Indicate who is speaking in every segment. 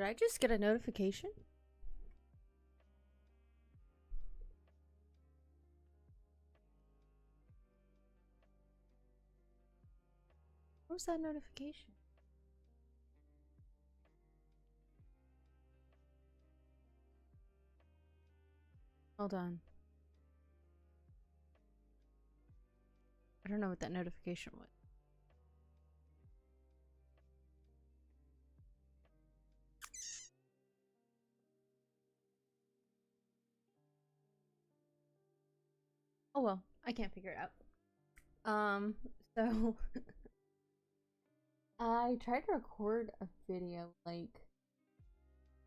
Speaker 1: I just get a notification? What was that notification? Hold on. I don't know what that notification was. Oh well, I can't figure it out. So I tried to record a video like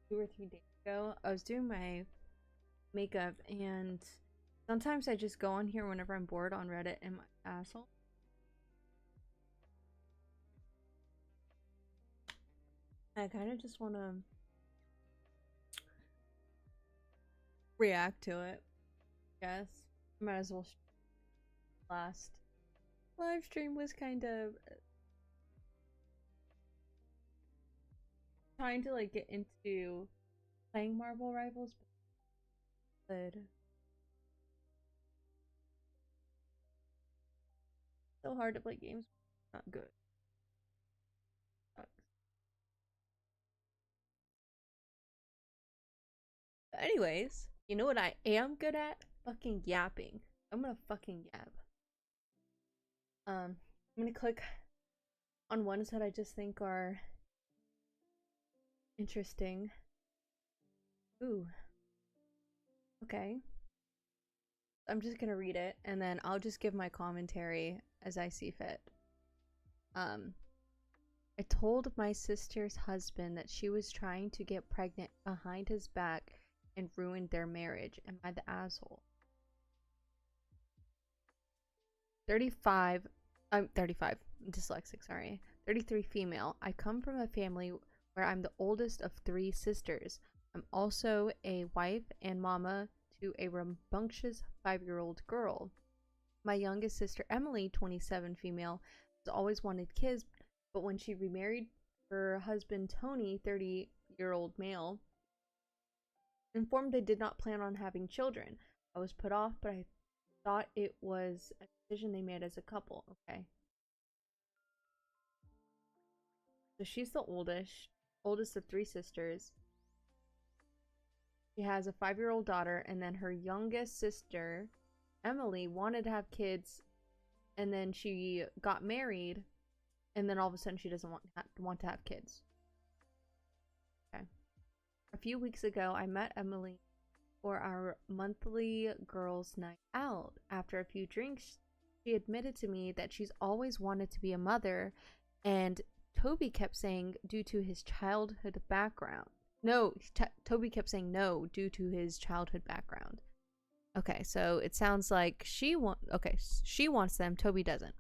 Speaker 1: 2 or 3 days ago. I was doing my makeup and sometimes I just go on here whenever I'm bored on Reddit and my asshole. I kind of just want to react to it. Yes, might as well. Last live stream was kind of trying to like get into playing Marvel Rivals, but so hard to play games. Not good. Sucks. But anyways, you know what I am good at? Fucking yapping. I'm gonna fucking yap. I'm gonna click on ones that I just think are interesting. Ooh. Okay. I'm just gonna read it and then I'll just give my commentary as I see fit. I told my sister's husband that she was trying to get pregnant behind his back and ruined their marriage. Am I the asshole? 35. I'm 35. I'm dyslexic, sorry. 33 female. I come from a family where I'm the oldest of 3 sisters. I'm also a wife and mama to a rambunctious 5-year-old girl. My youngest sister, Emily, 27 female, has always wanted kids, but when she remarried her husband, Tony, 30-year-old male, informed they did not plan on having children. I was put off, but I thought it was a decision they made as a couple. Okay. So she's the oldest of 3 sisters. She has a 5-year-old daughter, and then her youngest sister, Emily, wanted to have kids, and then she got married, and then all of a sudden she doesn't want to have kids. Okay. A few weeks ago, I met Emily for our monthly girls' night out. After a few drinks, she admitted to me that she's always wanted to be a mother, and Toby kept saying due to his childhood background. No, Toby kept saying no due to his childhood background. Okay, so it sounds like she wants them, Toby doesn't.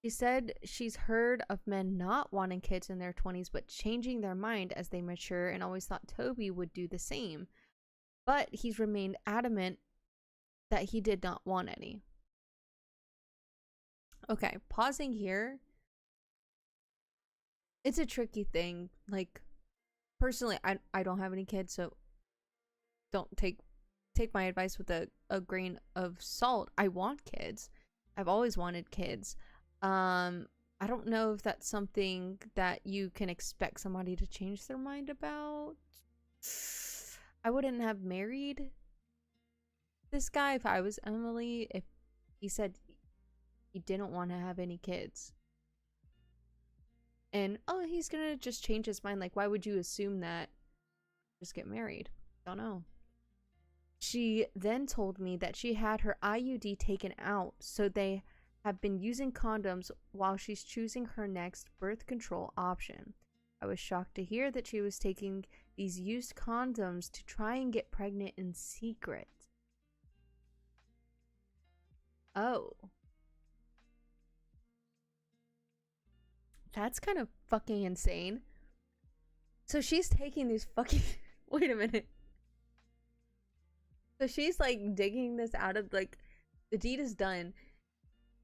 Speaker 1: She said she's heard of men not wanting kids in their 20s but changing their mind as they mature, and always thought Toby would do the same. But he's remained adamant that he did not want any. Okay, pausing here. It's a tricky thing. Like, personally, I don't have any kids, so don't take my advice with a grain of salt. I want kids. I've always wanted kids. I don't know if that's something that you can expect somebody to change their mind about. I wouldn't have married this guy if I was Emily, if he said he didn't want to have any kids. And, oh, he's gonna just change his mind. Like, why would you assume that? Just get married. Don't know. She then told me that she had her IUD taken out, so they have been using condoms while she's choosing her next birth control option. I was shocked to hear that she was taking these used condoms to try and get pregnant in secret. Oh. That's kind of fucking insane. So she's taking these fucking... Wait a minute. So she's like digging this out of, like, the deed is done.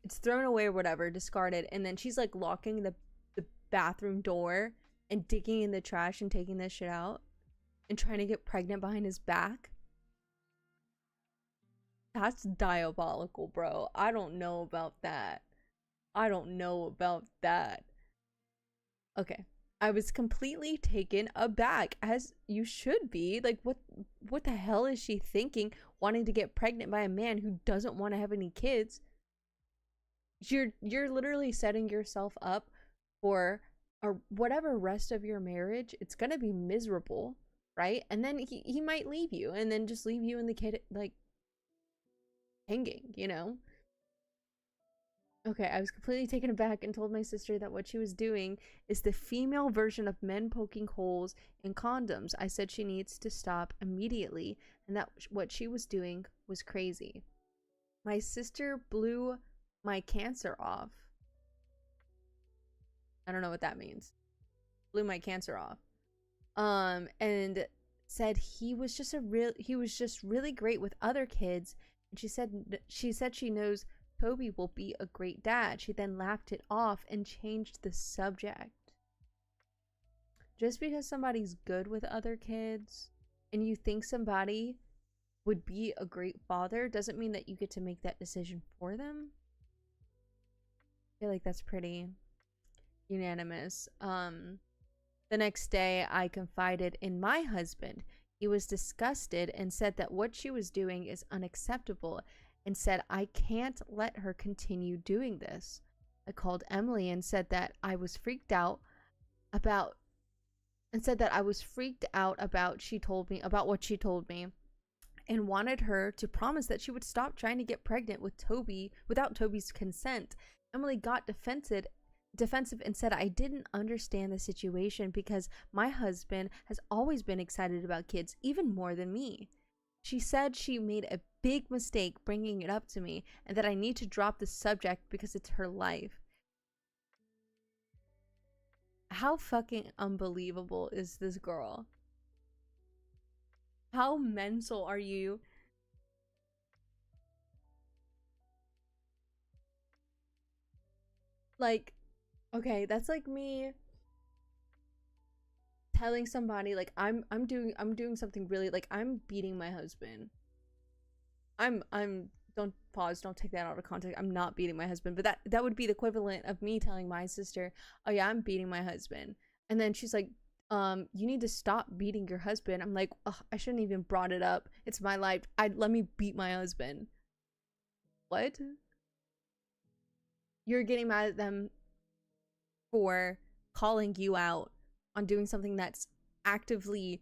Speaker 1: It's thrown away or whatever, discarded. And then she's like locking the bathroom door and digging in the trash and taking this shit out and trying to get pregnant behind his back. That's diabolical, bro. I don't know about that. I don't know about that. Okay. I was completely taken aback, as you should be. Like, what the hell is she thinking, wanting to get pregnant by a man who doesn't want to have any kids? You're literally setting yourself up for whatever rest of your marriage. It's gonna be miserable, right? And then he might leave you, and then just leave you and the kid like hanging, you know? Okay, I was completely taken aback and told my sister that what she was doing is the female version of men poking holes in condoms. I said she needs to stop immediately and that what she was doing was crazy. My sister blew my cancer off. I don't know what that means. Blew my cancer off. And said he was just really great with other kids. And she said she knows Toby will be a great dad. She then laughed it off and changed the subject. Just because somebody's good with other kids and you think somebody would be a great father doesn't mean that you get to make that decision for them. I feel like that's pretty unanimous. The next day, I confided in my husband. He was disgusted and said that what she was doing is unacceptable and said I can't let her continue doing this. I called Emily and said that I was freaked out about what she told me and wanted her to promise that she would stop trying to get pregnant with Toby without Toby's consent. Emily got defensive and said I didn't understand the situation because my husband has always been excited about kids, even more than me. She said she made a big mistake bringing it up to me and that I need to drop the subject because it's her life. How fucking unbelievable is this girl? How mental are you? Like, okay, that's like me telling somebody like I'm doing something really, like I'm beating my husband. I'm don't take that out of context. I'm not beating my husband, but that would be the equivalent of me telling my sister, "Oh yeah, I'm beating my husband." And then she's like, you need to stop beating your husband." I'm like, "Ugh, I shouldn't even brought it up. It's my life. Let me beat my husband." What? You're getting mad at them for calling you out on doing something that's actively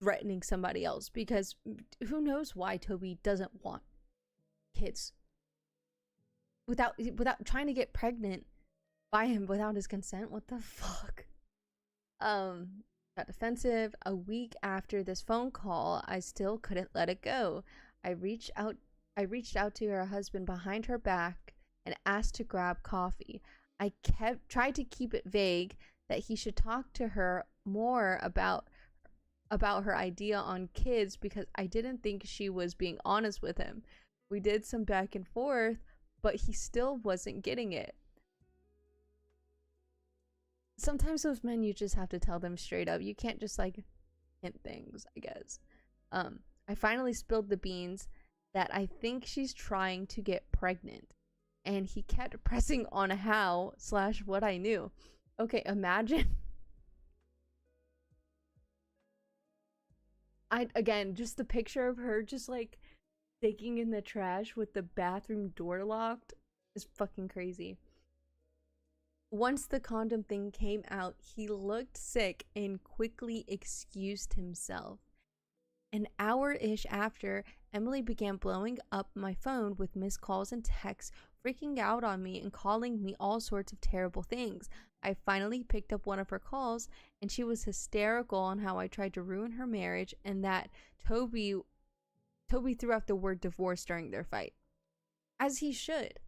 Speaker 1: threatening somebody else, because who knows why Toby doesn't want kids without trying to get pregnant by him without his consent. What the fuck? Got defensive. A week after this phone call, I still couldn't let it go. I reached out to her husband behind her back and asked to grab coffee. I tried to keep it vague that he should talk to her more about her idea on kids because I didn't think she was being honest with him. We did some back and forth, but he still wasn't getting it. Sometimes those men, you just have to tell them straight up. You can't just like hint things, I guess. I finally spilled the beans that I think she's trying to get pregnant, and he kept pressing on how / what I knew. Okay, imagine. Again, just the picture of her just like digging in the trash with the bathroom door locked is fucking crazy. Once the condom thing came out, he looked sick and quickly excused himself. An hour-ish after, Emily began blowing up my phone with missed calls and texts, freaking out on me and calling me all sorts of terrible things. I finally picked up one of her calls, and she was hysterical on how I tried to ruin her marriage and that Toby threw out the word divorce during their fight. As he should.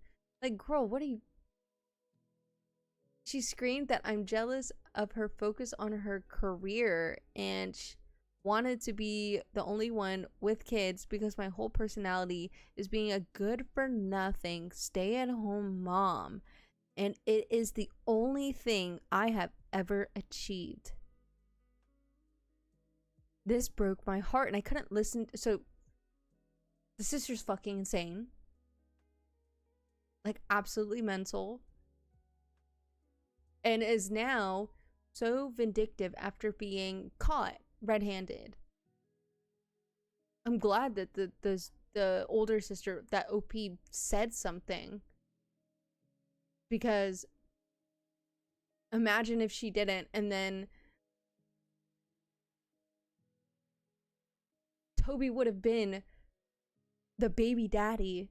Speaker 1: Like, girl, what are you... She screamed that I'm jealous of her focus on her career and wanted to be the only one with kids because my whole personality is being a good-for-nothing stay-at-home mom. And it is the only thing I have ever achieved. This broke my heart, and I couldn't listen. So the sister's fucking insane, like absolutely mental, and is now so vindictive after being caught red-handed. I'm glad that the older sister, that OP, said something, because imagine if she didn't, and then Toby would have been the baby daddy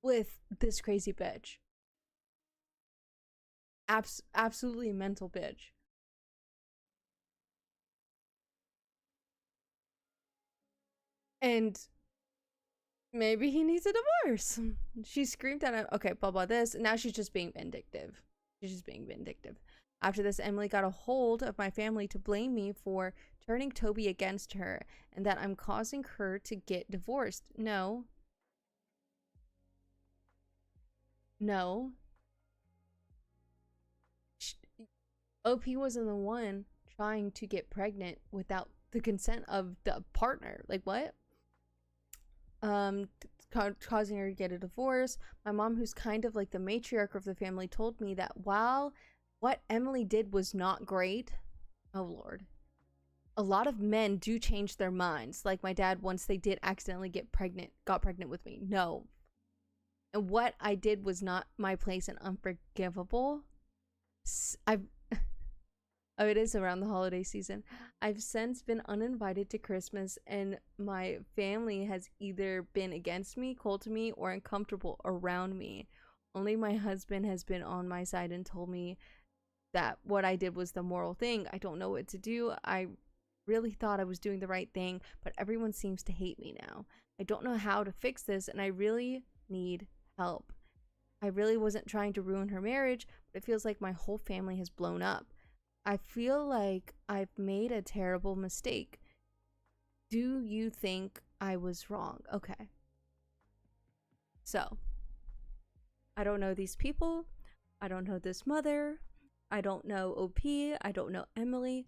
Speaker 1: with this crazy bitch. Absolutely a mental bitch. And maybe he needs a divorce. She screamed at him, okay, blah blah this, and now she's just being vindictive. She's just being vindictive. After this, Emily got a hold of my family to blame me for turning Toby against her, and that I'm causing her to get divorced. No. No. OP wasn't the one trying to get pregnant without the consent of the partner. Like, what? Causing her to get a divorce. My mom, who's kind of like the matriarch of the family, told me that while what Emily did was not great, oh lord, a lot of men do change their minds, like my dad once they did accidentally got pregnant with me. No. And what I did was not my place and unforgivable. Oh, it is around the holiday season. I've since been uninvited to Christmas, and my family has either been against me, cold to me, or uncomfortable around me. Only my husband has been on my side and told me that what I did was the moral thing. I don't know what to do. I really thought I was doing the right thing, but everyone seems to hate me now. I don't know how to fix this, and I really need help. I really wasn't trying to ruin her marriage, but it feels like my whole family has blown up. I feel like I've made a terrible mistake. Do you think I was wrong? Okay. So, I don't know these people. I don't know this mother. I don't know OP. I don't know Emily.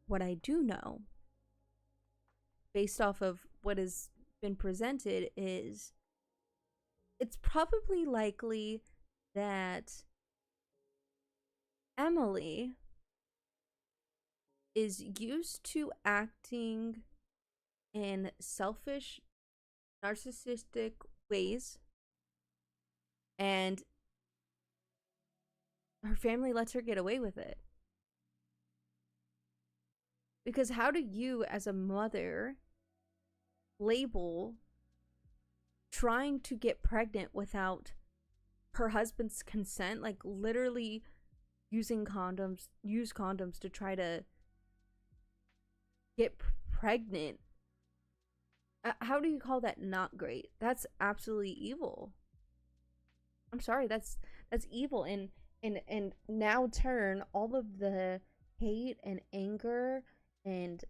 Speaker 1: What I do know, based off of what has been presented, is it's probably likely that Emily is used to acting in selfish, narcissistic ways, and her family lets her get away with it. Because how do you, as a mother, label trying to get pregnant without her husband's consent, like literally use condoms to try to get pregnant? How do you call that not great? That's absolutely evil. I'm sorry, that's evil. And now turn all of the hate and anger and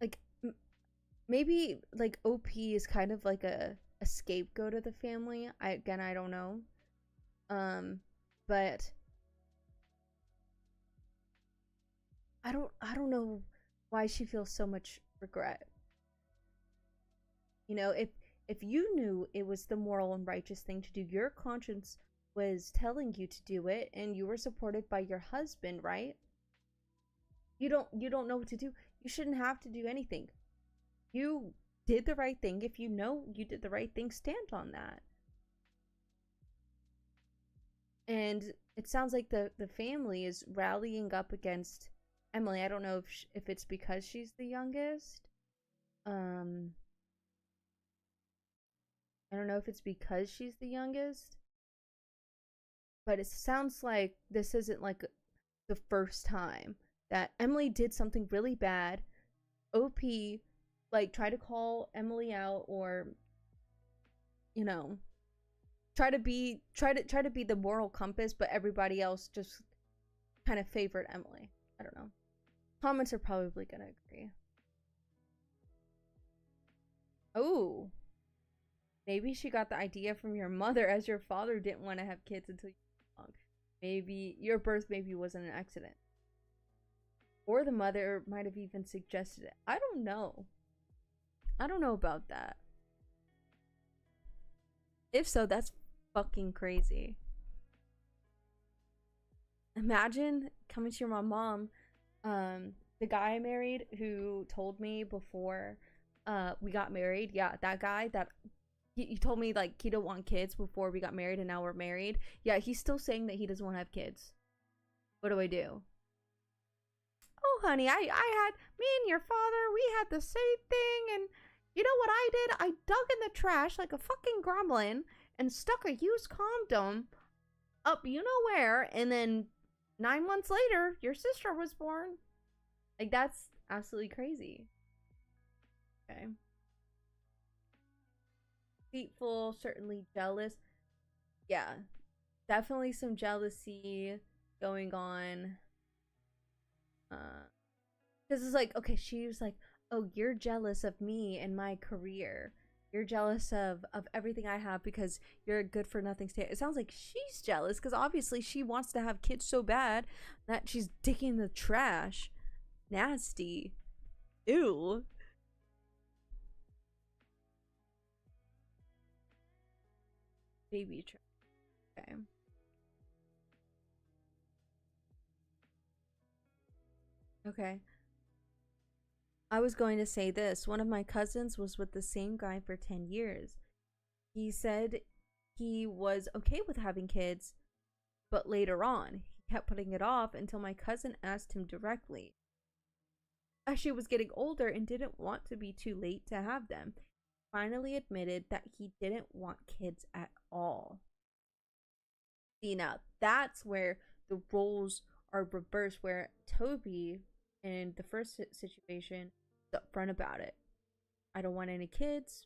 Speaker 1: like maybe like OP is kind of like a scapegoat of the family. I don't know. But I don't know why she feels so much regret. You know, if you knew it was the moral and righteous thing to do, your conscience was telling you to do it, and you were supported by your husband, right? You don't know what to do. You shouldn't have to do anything. You did the right thing. If you know you did the right thing, stand on that. And it sounds like the family is rallying up against Emily. I don't know if it's because she's the youngest. I don't know if it's because she's the youngest. But it sounds like this isn't like the first time that Emily did something really bad. OP like try to call Emily out, or you know, try to be the moral compass, but everybody else just kind of favored Emily. I don't know. Comments are probably gonna agree. Oh, maybe she got the idea from your mother, as your father didn't want to have kids until you Maybe your birth maybe wasn't an accident. Or the mother might have even suggested it. I don't know. I don't know about that. If so, that's fucking crazy. Imagine coming to your mom, the guy I married who told me before we got married, yeah, that guy that he told me like he don't want kids before we got married and now we're married. Yeah, he's still saying that he doesn't want to have kids. What do I do? Oh, honey, I had me and your father, we had the same thing, and you know what I did? I dug in the trash like a fucking gremlin and stuck a used condom up you know where, and then 9 months later, your sister was born. Like, that's absolutely crazy. Okay. Deceitful, certainly jealous. Yeah, definitely some jealousy going on. Because it's like, okay, she was like, oh, you're jealous of me and my career. You're jealous of everything I have because you're a good for nothing state. It sounds like she's jealous because obviously she wants to have kids so bad that she's digging the trash. Nasty. Ew. Baby trash. Okay. Okay. I was going to say this. One of my cousins was with the same guy for 10 years. He said he was okay with having kids, but later on, he kept putting it off until my cousin asked him directly. As she was getting older and didn't want to be too late to have them, finally admitted that he didn't want kids at all. See, now that's where the roles are reversed, where Toby, in the first situation, is upfront about it. I don't want any kids.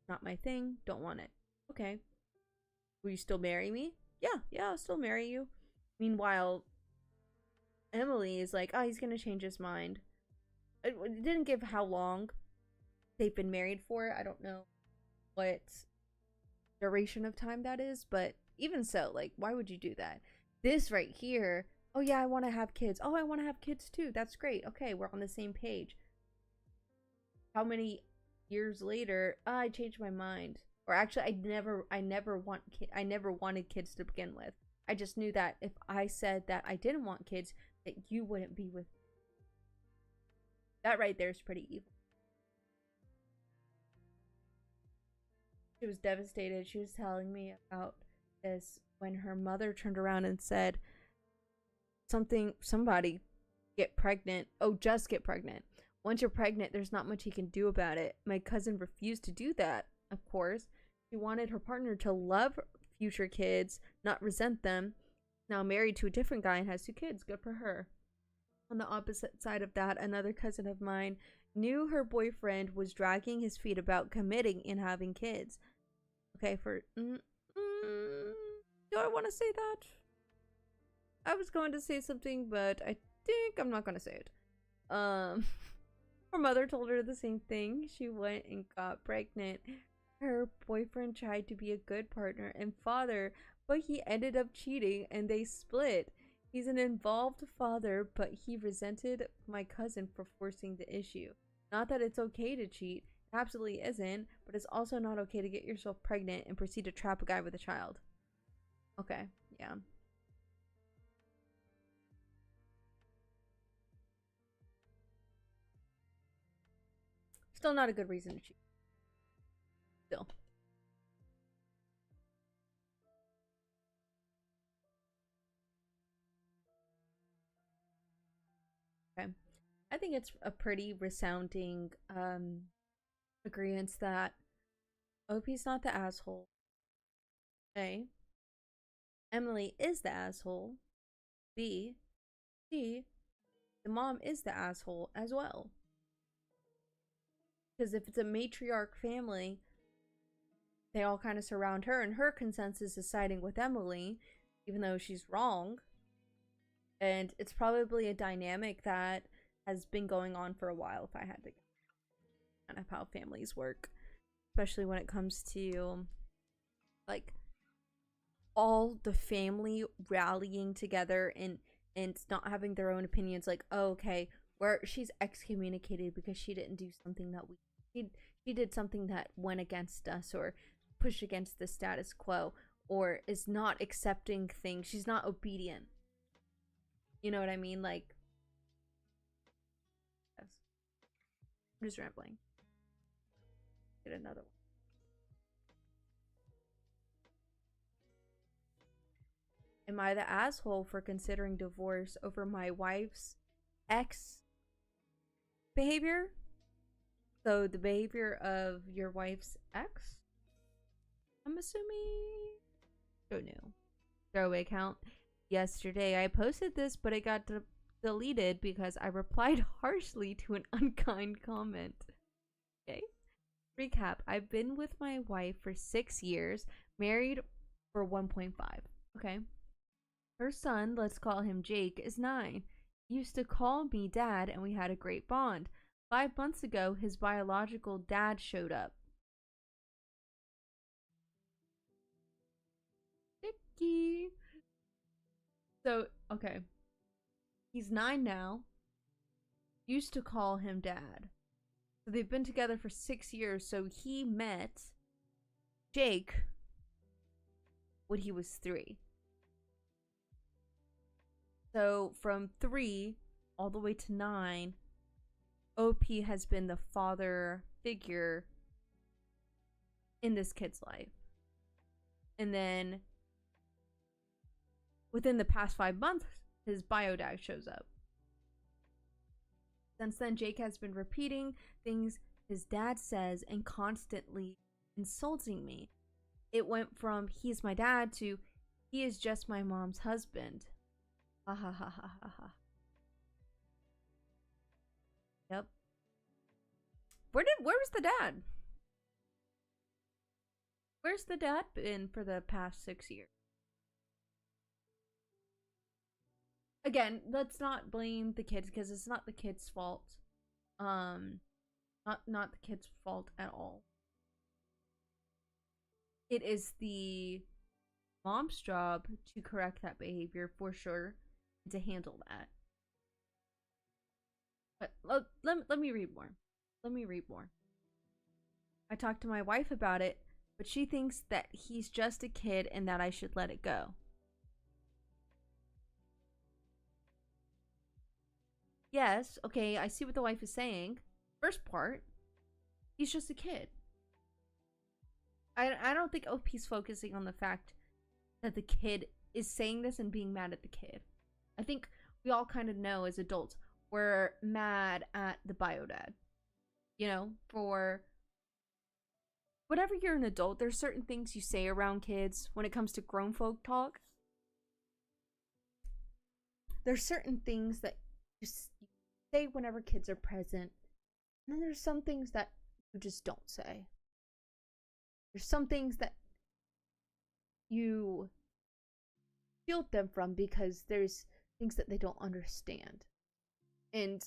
Speaker 1: Not my thing. Don't want it. Okay. Will you still marry me? Yeah, I'll still marry you. Meanwhile, Emily is like, oh, he's gonna change his mind. It didn't give how long they've been married for. I don't know what duration of time that is, but even so, like, why would you do that? This right here, oh yeah, I want to have kids. Oh, I want to have kids too. That's great. Okay, we're on the same page. How many years later, I changed my mind. Or actually, I never wanted kids to begin with. I just knew that if I said that I didn't want kids, that you wouldn't be with me. That right there is pretty evil. She was devastated. She was telling me about this when her mother turned around and said somebody get pregnant. Oh, just get pregnant. Once you're pregnant, there's not much he can do about it. My cousin refused to do that, of course. She wanted her partner to love future kids, not resent them. Now married to a different guy and has 2 kids. Good for her. On the opposite side of that, another cousin of mine knew her boyfriend was dragging his feet about committing and having kids. Okay, do I want to say that? I was going to say something, but I think I'm not going to say it. Her mother told her the same thing. She went and got pregnant. Her boyfriend tried to be a good partner and father, but he ended up cheating and they split. He's an involved father, but he resented my cousin for forcing the issue. Not that it's okay to cheat, it absolutely isn't, but it's also not okay to get yourself pregnant and proceed to trap a guy with a child. Okay, yeah. Still not a good reason to cheat. Still. Okay. I think it's a pretty resounding agreement that OP's not the asshole. A. Emily is the asshole. B. C. The mom is the asshole as well. Because if it's a matriarch family, they all kind of surround her, and her consensus is siding with Emily, even though she's wrong. And it's probably a dynamic that has been going on for a while, if I had to guess. Kind of how families work, especially when it comes to like all the family rallying together and not having their own opinions, like, oh, okay, where she's excommunicated because she didn't do something that she, she did something that went against us or pushed against the status quo or is not accepting things. She's not obedient. You know what I mean? Like, yes. I'm just rambling. Get another one. Am I the asshole for considering divorce over my wife's ex behavior? So the behavior of your wife's ex? I'm assuming. Don't know. Throwaway account. Yesterday I posted this, but it got deleted because I replied harshly to an unkind comment. Okay. Recap. I've been with my wife for 6 years, married for 1.5. Okay. Her son, let's call him Jake, is 9. He used to call me dad and we had a great bond. 5 months ago, his biological dad showed up. Dicky. So, okay. He's 9 now. Used to call him dad. So they've been together for 6 years. So he met Jake when he was 3. So from 3 all the way to 9, OP has been the father figure in this kid's life. And then within the past 5 months, his bio dad shows up. Since then, Jake has been repeating things his dad says and constantly insulting me. It went from he's my dad to he is just my mom's husband. Ha ha ha ha ha ha. Yep. Where was the dad? Where's the dad been for the past 6 years? Again, let's not blame the kids because it's not the kids' fault. Not the kids' fault at all. It is the mom's job to correct that behavior for sure, to handle that. But let me read more. Let me read more. I talked to my wife about it, but she thinks that he's just a kid and that I should let it go. Yes, okay, I see what the wife is saying. First part, he's just a kid. I don't think OP's focusing on the fact that the kid is saying this and being mad at the kid. I think we all kind of know as adults we're mad at the bio dad. You know, for whenever you're an adult, there's certain things you say around kids when it comes to grown folk talk. There's certain things that you say whenever kids are present, and then there's some things that you just don't say. There's some things that you shield them from because there's things that they don't understand. And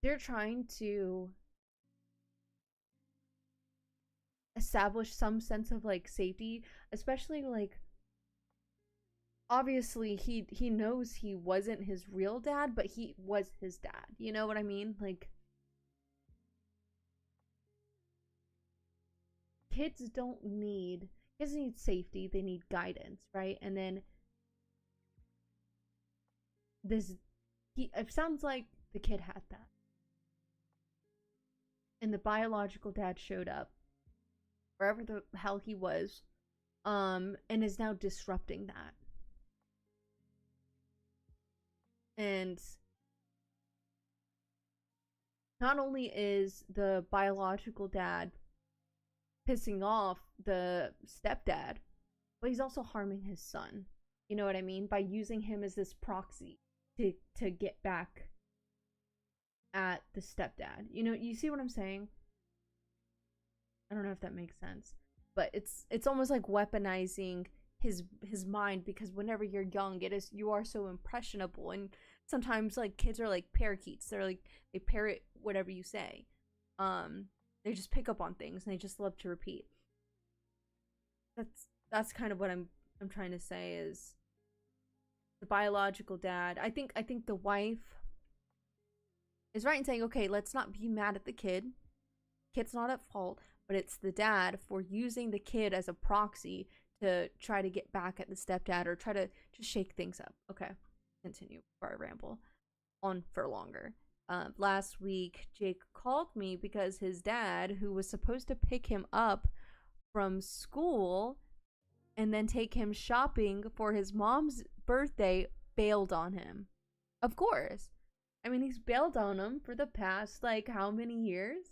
Speaker 1: they're trying to establish some sense of like safety, especially like obviously he knows he wasn't his real dad, but he was his dad. You know what I mean? Like kids need safety, they need guidance, right? And then it sounds like the kid had that. And the biological dad showed up wherever the hell he was, and is now disrupting that. And not only is the biological dad pissing off the stepdad, but he's also harming his son. You know what I mean? By using him as this proxy to get back at the stepdad. You know, you see what I'm saying? I don't know if that makes sense, but it's almost like weaponizing his mind, because whenever you're young, you are so impressionable, and sometimes like kids are like parakeets. They're like, they parrot whatever you say. They just pick up on things and they just love to repeat. that's kind of what I'm trying to say is the biological dad. I think the wife is right in saying, okay, let's not be mad at the kid. Kid's not at fault, but it's the dad for using the kid as a proxy to try to get back at the stepdad or try to just shake things up. Okay, continue before I ramble on for longer. Last week, Jake called me because his dad, who was supposed to pick him up from school and then take him shopping for his mom's birthday, bailed on him. Of course. I mean, he's bailed on him for the past, like, how many years?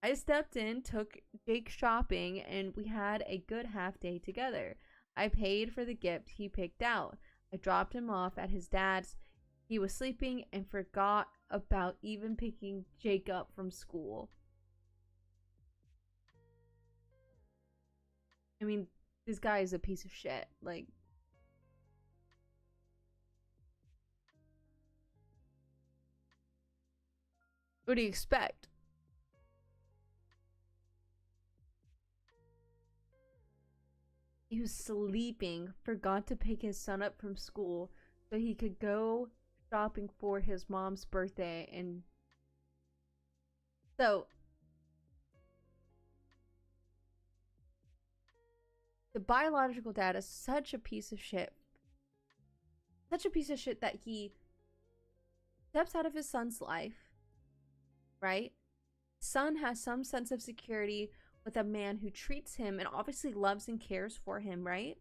Speaker 1: I stepped in, took Jake shopping, and we had a good half day together. I paid for the gift he picked out. I dropped him off at his dad's. He was sleeping and forgot about even picking Jake up from school. I mean, this guy is a piece of shit. Like, what do you expect? He was sleeping, forgot to pick his son up from school so he could go shopping for his mom's birthday. And so the biological dad is such a piece of shit. Such a piece of shit that he steps out of his son's life, right? Son has some sense of security with a man who treats him and obviously loves and cares for him, right?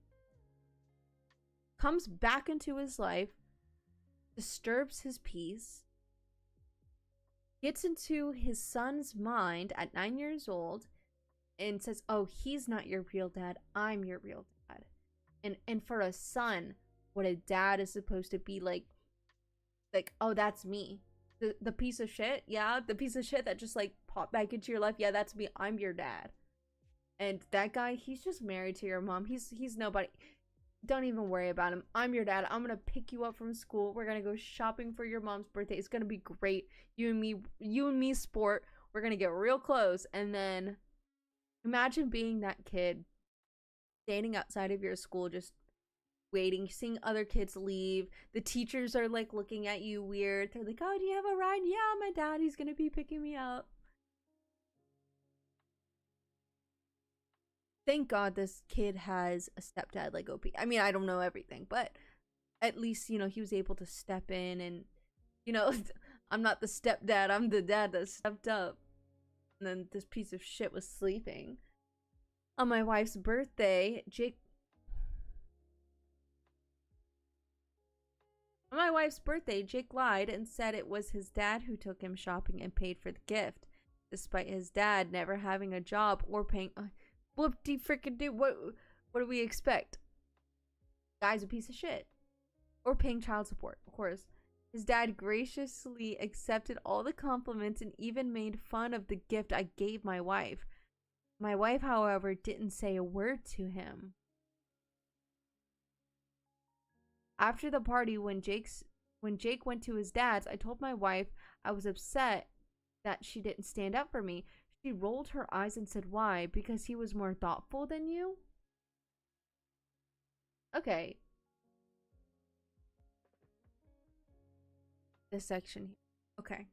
Speaker 1: Comes back into his life, disturbs his peace, gets into his son's mind at 9 years old and says, oh, he's not your real dad, I'm your real dad. And for a son, what a dad is supposed to be like, oh, that's me. The piece of shit, yeah, the piece of shit that just like popped back into your life, yeah, that's me, I'm your dad. And that guy, he's just married to your mom. He's nobody. Don't even worry about him. I'm your dad. I'm gonna pick you up from school. We're gonna go shopping for your mom's birthday. It's gonna be great. You and me sport. We're gonna get real close. And then imagine being that kid standing outside of your school just waiting, seeing other kids leave. The teachers are like looking at you weird. They're like, oh, do you have a ride? Yeah, my daddy's gonna be picking me up. Thank God this kid has a stepdad like OP. I mean, I don't know everything, but at least, you know, he was able to step in and, you know, I'm not the stepdad, I'm the dad that stepped up. And then this piece of shit was sleeping. On my wife's birthday, Jake lied and said it was his dad who took him shopping and paid for the gift, despite his dad never having a job or paying. Whoop-de freaking do. What do we expect? Guy's a piece of shit. Or paying child support, of course. His dad graciously accepted all the compliments and even made fun of the gift I gave my wife. My wife, however, didn't say a word to him. After the party, when Jake went to his dad's, I told my wife I was upset that she didn't stand up for me. She rolled her eyes and said, why? Because he was more thoughtful than you? Okay. This section here. Okay.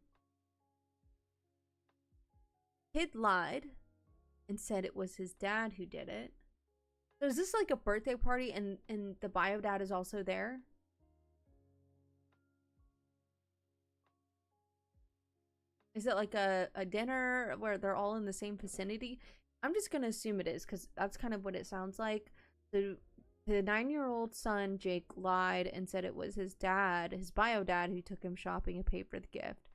Speaker 1: Kid lied and said it was his dad who did it. So is this like a birthday party and the bio dad is also there? Is it like a dinner where they're all in the same vicinity? I'm just gonna assume it is because that's kind of what it sounds like. The 9-year-old son, Jake, lied and said it was his dad, his bio dad, who took him shopping and paid for the gift.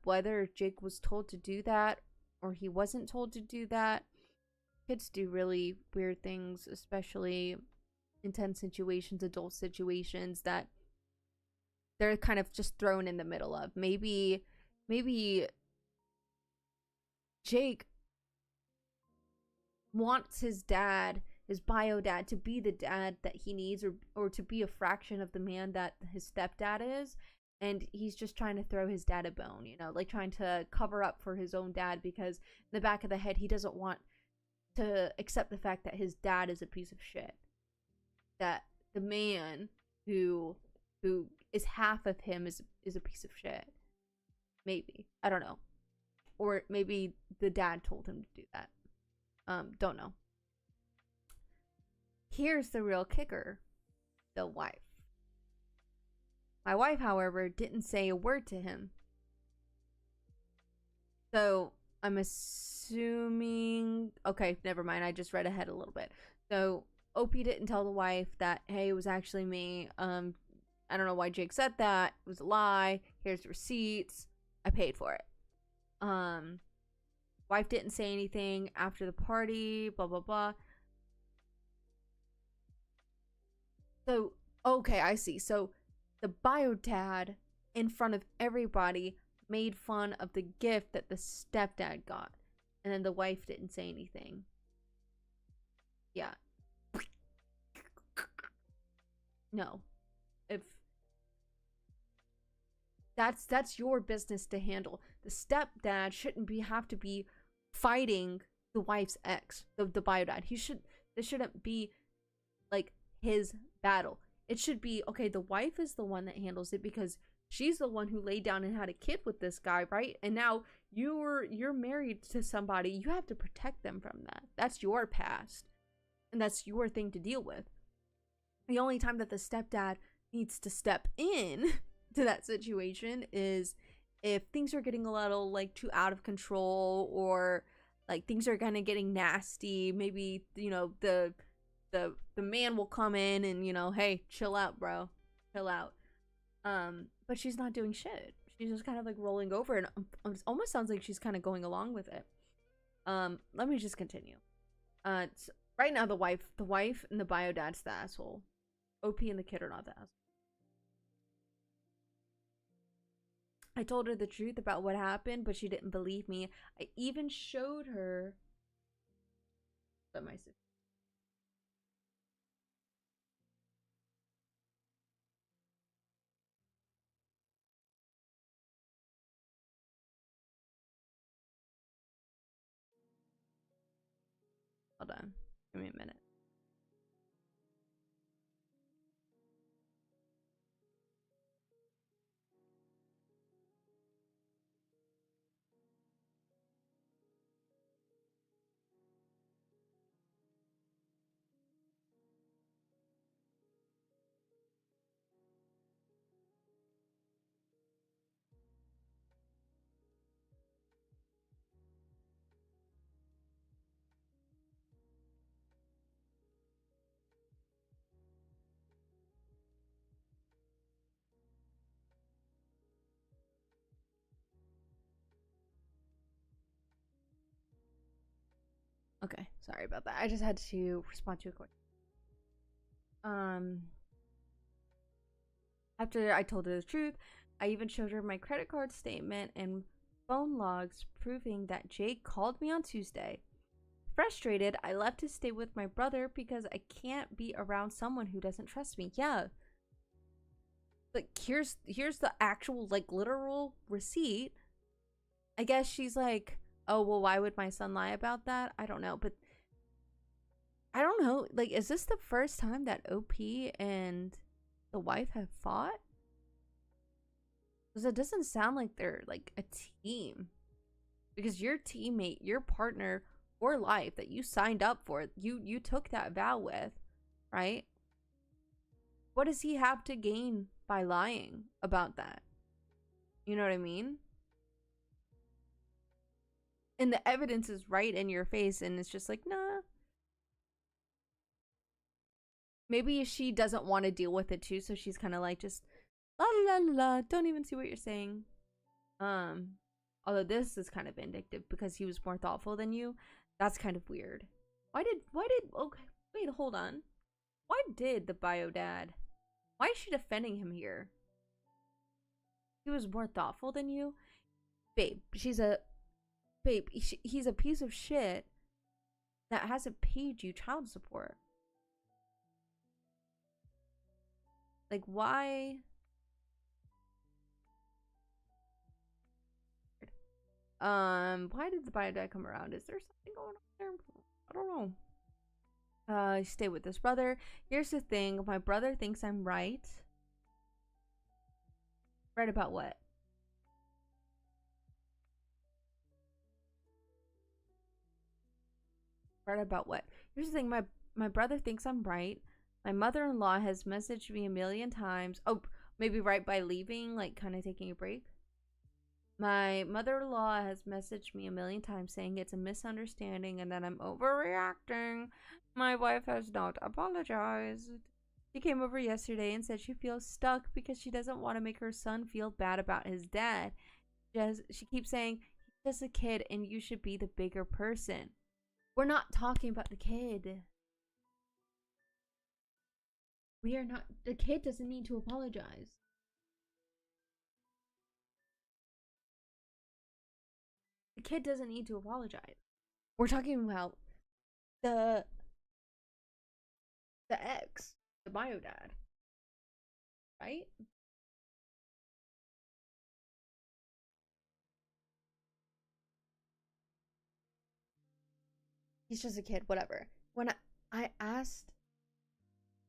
Speaker 1: Whether Jake was told to do that or he wasn't told to do that, kids do really weird things, especially intense situations, adult situations that they're kind of just thrown in the middle of. Maybe Jake wants his dad, his bio dad, to be the dad that he needs, or to be a fraction of the man that his stepdad is, and he's just trying to throw his dad a bone, you know, like trying to cover up for his own dad because in the back of the head he doesn't want to accept the fact that his dad is a piece of shit. That the man who is half of him is a piece of shit. Maybe. I don't know. Or maybe the dad told him to do that. Don't know. Here's the real kicker. The wife. My wife, however, didn't say a word to him. So, I'm assuming... Okay, never mind. I just read ahead a little bit. So, OP didn't tell the wife that, hey, it was actually me. I don't know why Jake said that. It was a lie. Here's the receipts. I paid for it. Wife didn't say anything after the party. Blah, blah, blah. So, okay, I see. So, the bio dad, in front of everybody, made fun of the gift that the stepdad got. And then the wife didn't say anything. Yeah. No. If that's your business to handle. The stepdad shouldn't have to be fighting the wife's ex, the bio dad. This shouldn't be like his battle. It should be, okay, the wife is the one that handles it because she's the one who laid down and had a kid with this guy, right? And now you're married to somebody. You have to protect them from that. That's your past. And that's your thing to deal with. The only time that the stepdad needs to step in to that situation is if things are getting a little like too out of control, or like things are kind of getting nasty. Maybe, you know, the man will come in and, you know, hey, chill out, bro, chill out. But she's not doing shit. She's just kind of like rolling over, and it almost sounds like she's kind of going along with it. Let me just continue. So right now the wife and the bio dad's the asshole. OP and the kid are not the asshole. I told her the truth about what happened, but she didn't believe me. I even showed her that my sister. Hold on. Give me a minute. Okay, sorry about that. I just had to respond to a question. After I told her the truth, I even showed her my credit card statement and phone logs proving that Jake called me on Tuesday. Frustrated, I left to stay with my brother because I can't be around someone who doesn't trust me. Yeah. Like, here's the actual, like, literal receipt. I guess she's like, oh, well, why would my son lie about that? I don't know, but I don't know. Like, is this the first time that OP and the wife have fought? Because it doesn't sound like they're, like, a team. Because your teammate, your partner for life that you signed up for, you took that vow with, right? What does he have to gain by lying about that? You know what I mean? And the evidence is right in your face, and it's just like, nah. Maybe she doesn't want to deal with it too, so she's kind of like, just la la la la, don't even see what you're saying. Although this is kind of vindictive because he was more thoughtful than you. That's kind of weird. Why did okay, wait, hold on. Why did the bio dad? Why is she defending him here? He was more thoughtful than you? Babe, he's a piece of shit that hasn't paid you child support. Like, why? Why did the bio dad come around? Is there something going on there? I don't know. Stay with this brother. Here's the thing. My brother thinks I'm right. Right about what? Right about what? Here's the thing. My brother thinks I'm right. My mother-in-law has messaged me a million times. Oh, maybe right by leaving, like kind of taking a break. My mother-in-law has messaged me a million times saying it's a misunderstanding and that I'm overreacting. My wife has not apologized. She came over yesterday and said she feels stuck because she doesn't want to make her son feel bad about his dad. She keeps saying, he's just a kid and you should be the bigger person. We're not talking about the kid. We are not. The kid doesn't need to apologize. The kid doesn't need to apologize. We're talking about the ex, the bio dad, right? He's just a kid, whatever. I asked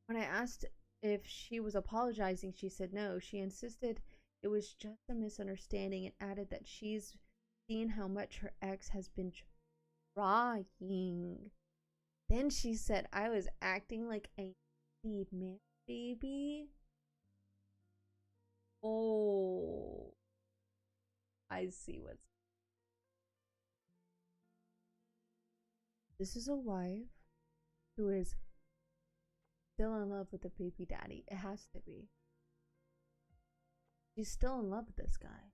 Speaker 1: when I asked if she was apologizing, she said no. She insisted it was just a misunderstanding and added that she's seen how much her ex has been trying. Then she said I was acting like a man baby. Oh, I see what's. This is a wife who is still in love with the baby daddy. It has to be. She's still in love with this guy.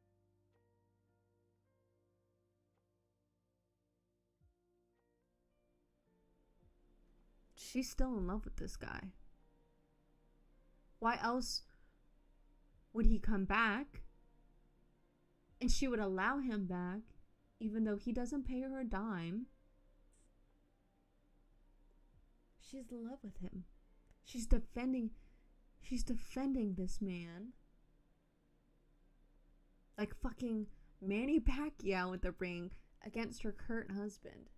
Speaker 1: She's still in love with this guy. Why else would he come back? And she would allow him back, even though he doesn't pay her a dime. She's in love with him. She's defending this man. Like fucking Manny Pacquiao with the ring against her current husband.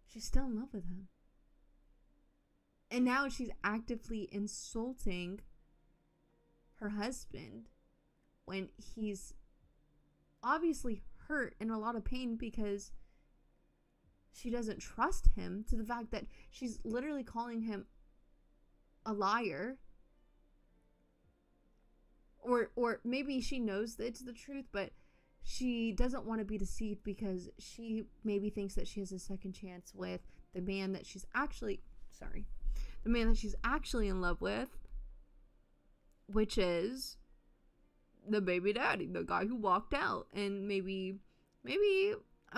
Speaker 1: She's still in love with him. And now she's actively insulting her husband when he's obviously hurt and a lot of pain because she doesn't trust him, to the fact that she's literally calling him a liar. Or maybe she knows that it's the truth, but she doesn't want to be deceived because she maybe thinks that she has a second chance with the man that she's actually in love with, which is the baby daddy, the guy who walked out. And maybe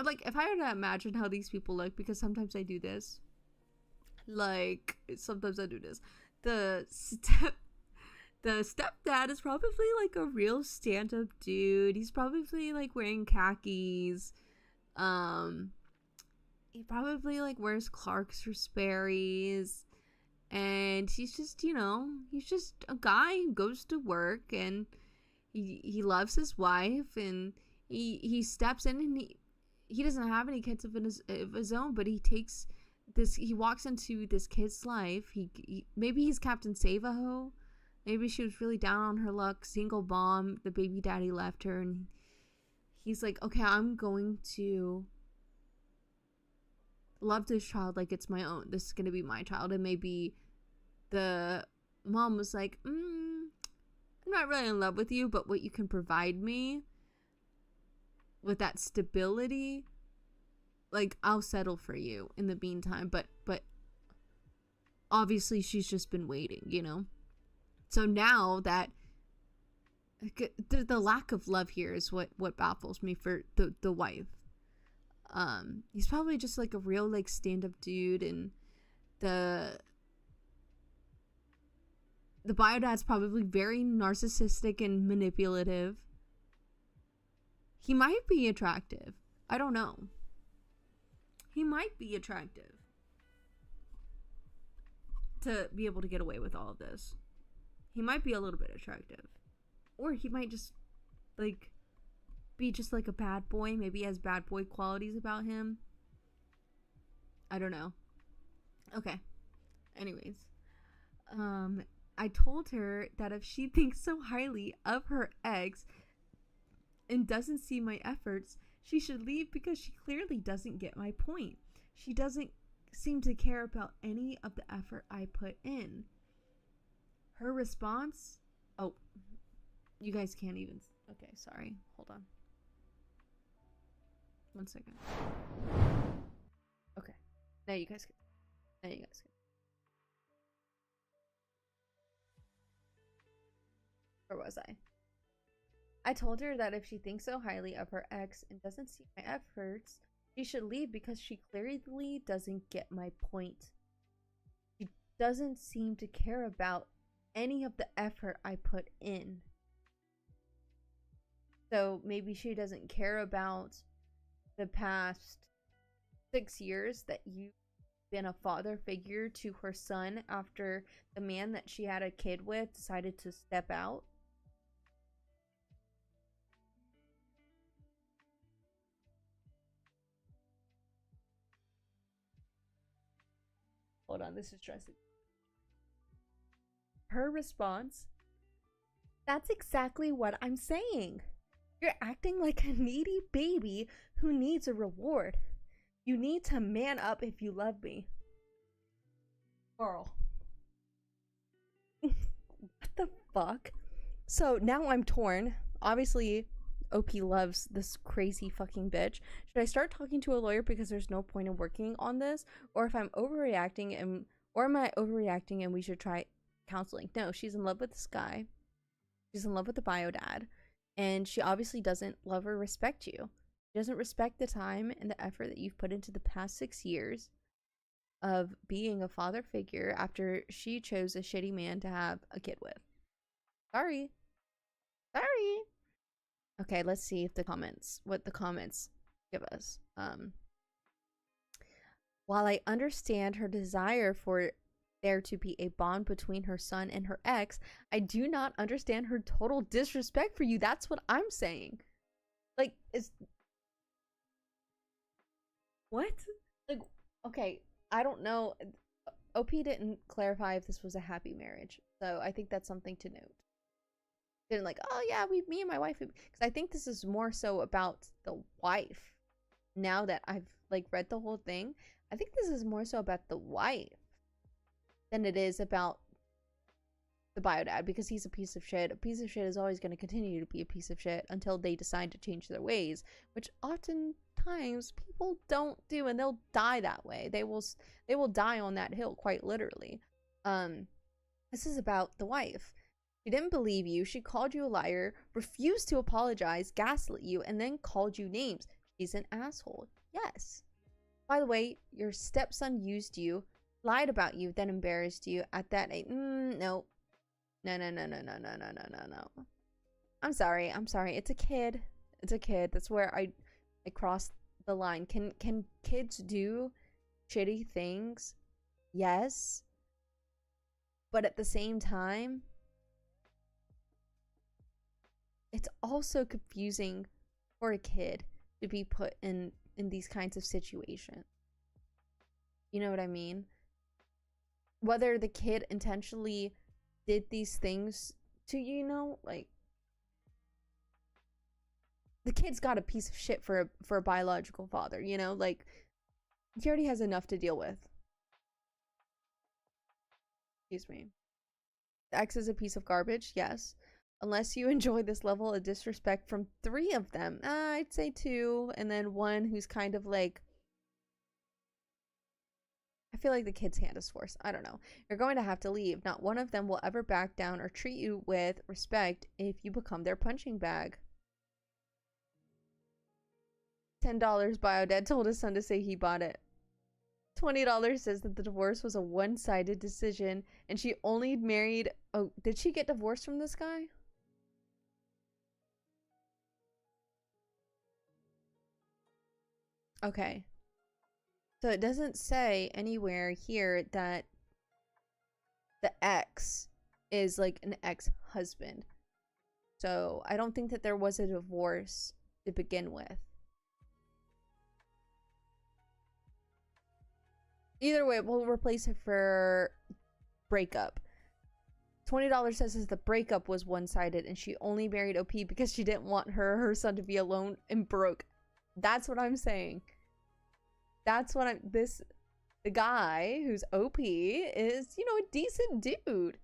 Speaker 1: like, if I were to imagine how these people look, because sometimes I do this, the stepdad is probably like a real stand-up dude. He's probably like wearing khakis. He probably like wears Clark's or Sperry's. And he's just, he's just a guy who goes to work and he loves his wife, and he steps in, and he doesn't have any kids of his own, but he walks into this kid's life. Maybe he's Captain Save-A-Ho. Maybe she was really down on her luck, single mom, the baby daddy left her, and he's like, okay, I'm going to love this child like it's my own. This is going to be my child. And maybe the mom was like, I'm not really in love with you, but what you can provide me with that stability, like, I'll settle for you in the meantime. But obviously she's just been waiting, So now that the lack of love here is what baffles me for the wife. He's probably just like a real like stand-up dude, and the bio dad's probably very narcissistic and manipulative. He might be attractive. I don't know. He might be attractive to be able to get away with all of this. He might be a little bit attractive. Or he might just, like, be just like a bad boy. Maybe he has bad boy qualities about him. I don't know. Okay. Anyways, I told her that if she thinks so highly of her ex and doesn't see my efforts, she should leave because she clearly doesn't get my point. She doesn't seem to care about any of the effort I put in. Her response, oh, you guys can't even, okay, sorry, hold on. 1 second. Okay, now you guys can. Where was I? I told her that if she thinks so highly of her ex and doesn't see my efforts, she should leave because she clearly doesn't get my point. She doesn't seem to care about any of the effort I put in. So maybe she doesn't care about the past 6 years that you've been a father figure to her son after the man that she had a kid with decided to step out. Hold on, this is stressing. Her response, that's exactly what I'm saying. You're acting like a needy baby who needs a reward. You need to man up if you love me. Girl. What the fuck? So now I'm torn. Obviously, OP loves this crazy fucking bitch. Should I start talking to a lawyer because there's no point in working on this? Or if I'm overreacting and or am I overreacting and we should try counseling? No, she's in love with this guy. She's in love with the bio dad. And she obviously doesn't love or respect you. She doesn't respect the time and the effort that you've put into the past 6 years of being a father figure after she chose a shitty man to have a kid with. Sorry. Okay, let's see if what the comments give us. While I understand her desire for there to be a bond between her son and her ex, I do not understand her total disrespect for you. That's what I'm saying. Like, what? Like, okay, I don't know. OP didn't clarify if this was a happy marriage, so I think that's something to note. Didn't like, oh yeah, me and my wife, because I think this is more so about the wife. Now that I've like read the whole thing, I think this is more so about the wife than it is about the bio dad, because he's a piece of shit. A piece of shit is always going to continue to be a piece of shit until they decide to change their ways, which oftentimes people don't do, and they'll die that way. They will die on that hill, quite literally. This is about the wife. She didn't believe you. She called you a liar, refused to apologize, gaslit you, and then called you names. She's an asshole. Yes. By the way, your stepson used you, lied about you, then embarrassed you at that age. No. No. I'm sorry. It's a kid. That's where I crossed the line. Can kids do shitty things? Yes. But at the same time, it's also confusing for a kid to be put in these kinds of situations. You know what I mean? Whether the kid intentionally did these things to, you know, like, the kid's got a piece of shit for a biological father, you know, like, he already has enough to deal with. Excuse me. The ex is a piece of garbage, yes. Unless you enjoy this level of disrespect from 3 of them. I'd say 2, and then 1 who's kind of like, I feel like the kid's hand is forced. I don't know. You're going to have to leave. Not one of them will ever back down or treat you with respect if you become their punching bag. $10 bio dad told his son to say he bought it. $20 says that the divorce was a one-sided decision and she only married... Oh, did she get divorced from this guy? Okay. So it doesn't say anywhere here that the ex is like an ex-husband. So I don't think that there was a divorce to begin with. Either way, we'll replace it for breakup. $20 says the breakup was one-sided and she only married OP because she didn't want her son to be alone and broke. That's what I'm saying. That's what the guy who's OP is, you know, a decent dude.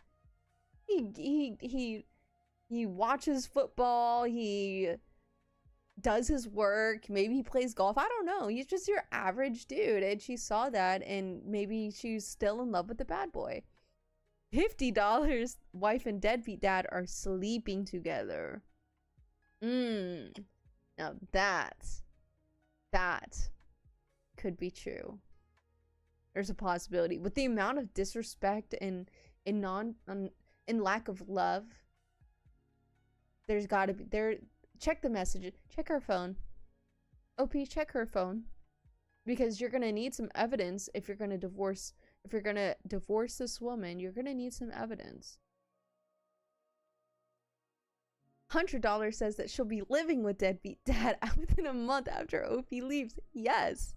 Speaker 1: He watches football, he does his work, maybe he plays golf, I don't know. He's just your average dude, and she saw that, and maybe she's still in love with the bad boy. $50, wife and deadbeat dad are sleeping together. Now that could be true. There's a possibility. With the amount of disrespect and lack of love, there's gotta be check the message. Check her phone. OP, check her phone. Because you're gonna need some evidence if you're gonna divorce this woman. You're gonna need some evidence. $100 says that she'll be living with deadbeat dad within a month after OP leaves. Yes.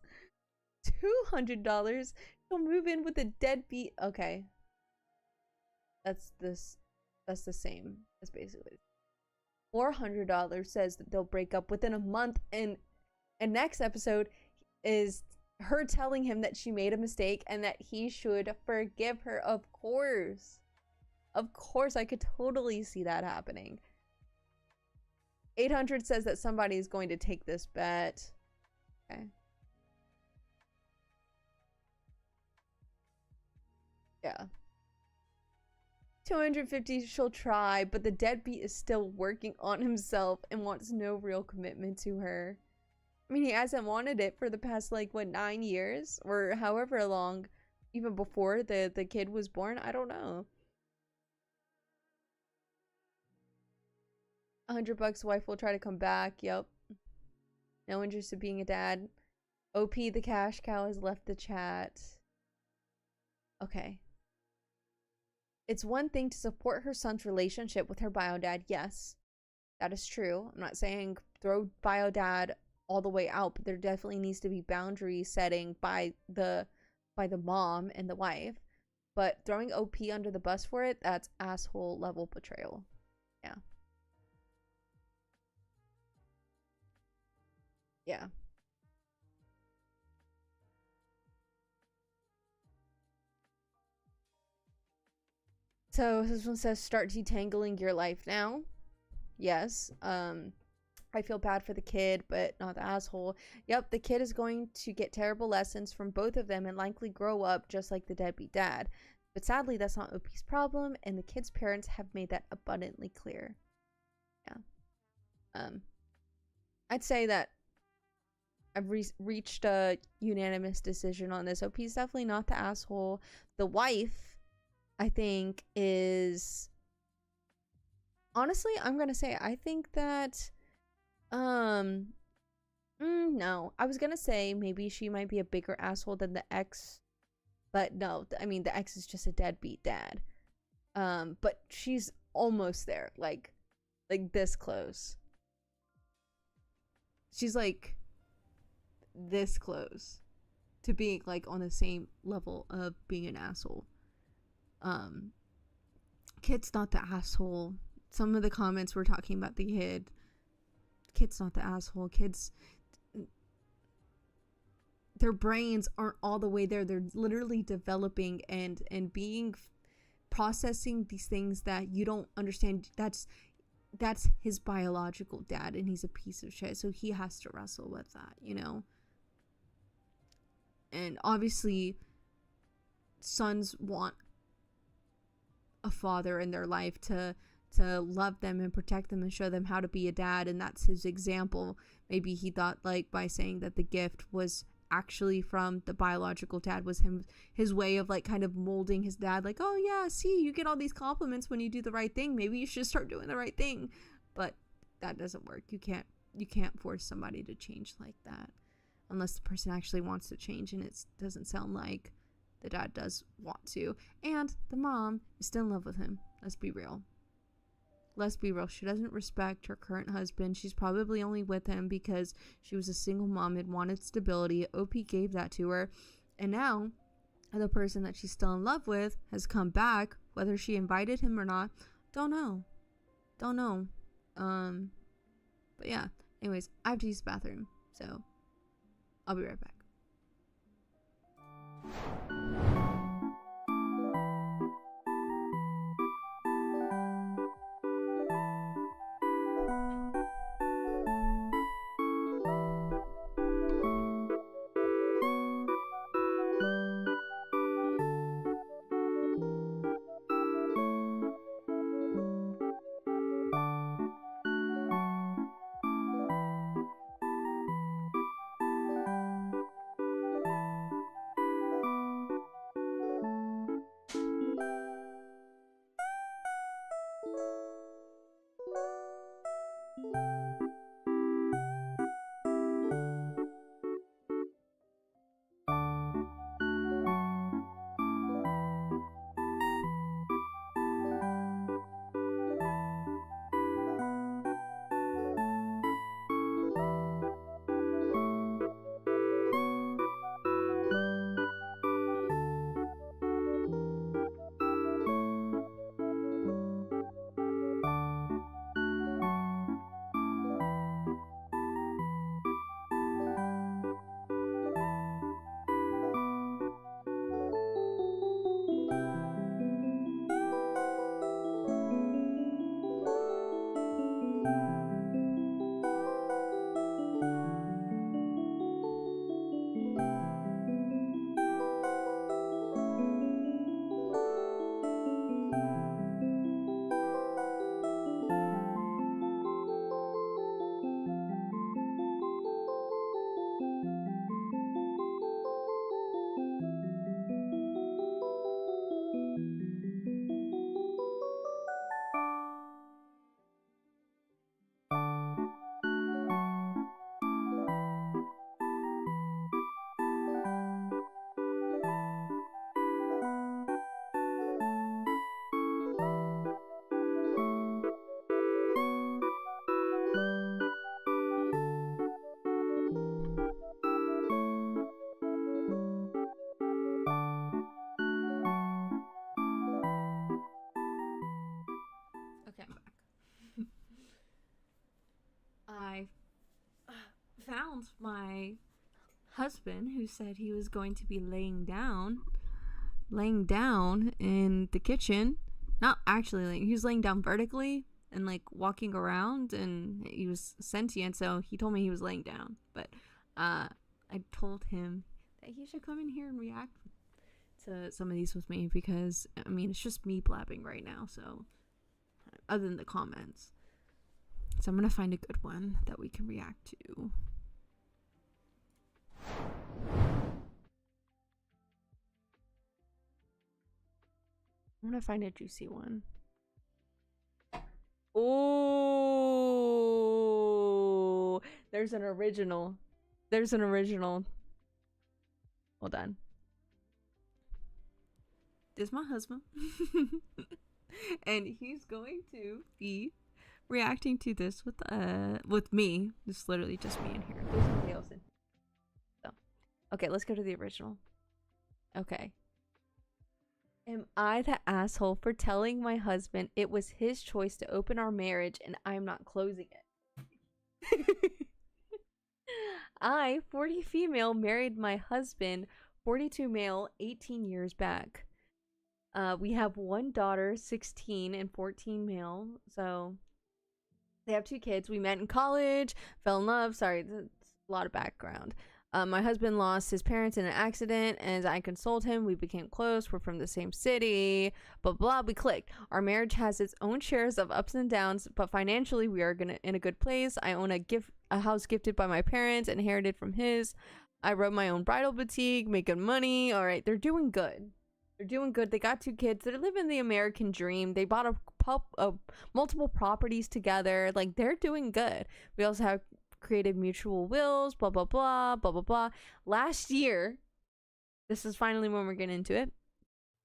Speaker 1: $200 she'll move in with a deadbeat. Okay. That's the same. That's basically. $400 says that they'll break up within a month, and next episode is her telling him that she made a mistake and that he should forgive her. Of course, I could totally see that happening. 800 says that somebody is going to take this bet. Okay. Yeah. 250, she'll try, but the deadbeat is still working on himself and wants no real commitment to her. I mean, he hasn't wanted it for the past, like, what, 9 years? Or however long, even before the kid was born? I don't know. $100, wife will try to come back. Yep. No interest in being a dad. OP, the cash cow, has left the chat. Okay. It's one thing to support her son's relationship with her bio dad. Yes, that is true. I'm not saying throw bio dad all the way out, but there definitely needs to be boundary setting by the mom and the wife. But throwing OP under the bus for it, that's asshole level betrayal. Yeah. Yeah. So this one says, start detangling your life now. Yes. I feel bad for the kid, but not the asshole. Yep, the kid is going to get terrible lessons from both of them and likely grow up just like the deadbeat dad. But sadly, that's not OP's problem, and the kid's parents have made that abundantly clear. Yeah. I'd say that I've reached a unanimous decision on this. OP's definitely not the asshole. The wife, I think, is... Honestly, I'm gonna say, I think that... no. I was gonna say maybe she might be a bigger asshole than the ex. But no, I mean, the ex is just a deadbeat dad. But she's almost there. Like this close. She's like this close to being like on the same level of being an asshole. Kid's not the asshole. Some of the comments were talking about the kid. Kid's not the asshole. Kids, their brains aren't all the way there. They're literally developing and being processing these things that you don't understand. That's his biological dad, and he's a piece of shit, so he has to wrestle with that, you know. And obviously sons want a father in their life to love them and protect them and show them how to be a dad, and that's his example. Maybe he thought, like, by saying that the gift was actually from the biological dad was his way of, like, kind of molding his dad, like, oh yeah, see, you get all these compliments when you do the right thing, maybe you should start doing the right thing. But that doesn't work. You can't force somebody to change like that unless the person actually wants to change, and it doesn't sound like the dad does want to, and the mom is still in love with him. Let's be real. let's be real, she doesn't respect her current husband. She's probably only with him because she was a single mom and wanted stability. OP gave that to her, and now the person that she's still in love with has come back. Whether she invited him or not, don't know. But yeah, anyways, I have to use the bathroom, so I'll be right back. Okay, I'm back. I found my husband, who said he was going to be laying down in the kitchen. Not actually laying, he was laying down vertically and like walking around, and he was sentient, so he told me he was laying down. But I told him that he should come in here and react to some of these with me, because I mean, it's just me blabbing right now, so other than the comments. So I'm gonna find a good one that we can react to. I'm gonna find a juicy one. Oh, there's an original. Hold on. This is my husband. And he's going to be reacting to this with me. It's literally just me in here. There's nobody else in here. So, okay, let's go to the original. Okay. Am I the asshole for telling my husband it was his choice to open our marriage and I'm not closing it? I, 40 female, married my husband, 42 male, 18 years back. We have one daughter, 16, and 14 male. So they have 2 kids. We met in college, fell in love. Sorry, that's a lot of background. My husband lost his parents in an accident, and as I consoled him, we became close. We're from the same city, blah, blah, we clicked. Our marriage has its own shares of ups and downs, but financially, we are in a good place. I own a house gifted by my parents, inherited from his. I run my own bridal boutique, make good money. All right, they're doing good. They got 2 kids. They're living the American dream. They bought multiple properties together. Like, they're doing good. We also have created mutual wills, blah, blah, blah, blah, blah, blah. Last year, this is finally when we're getting into it.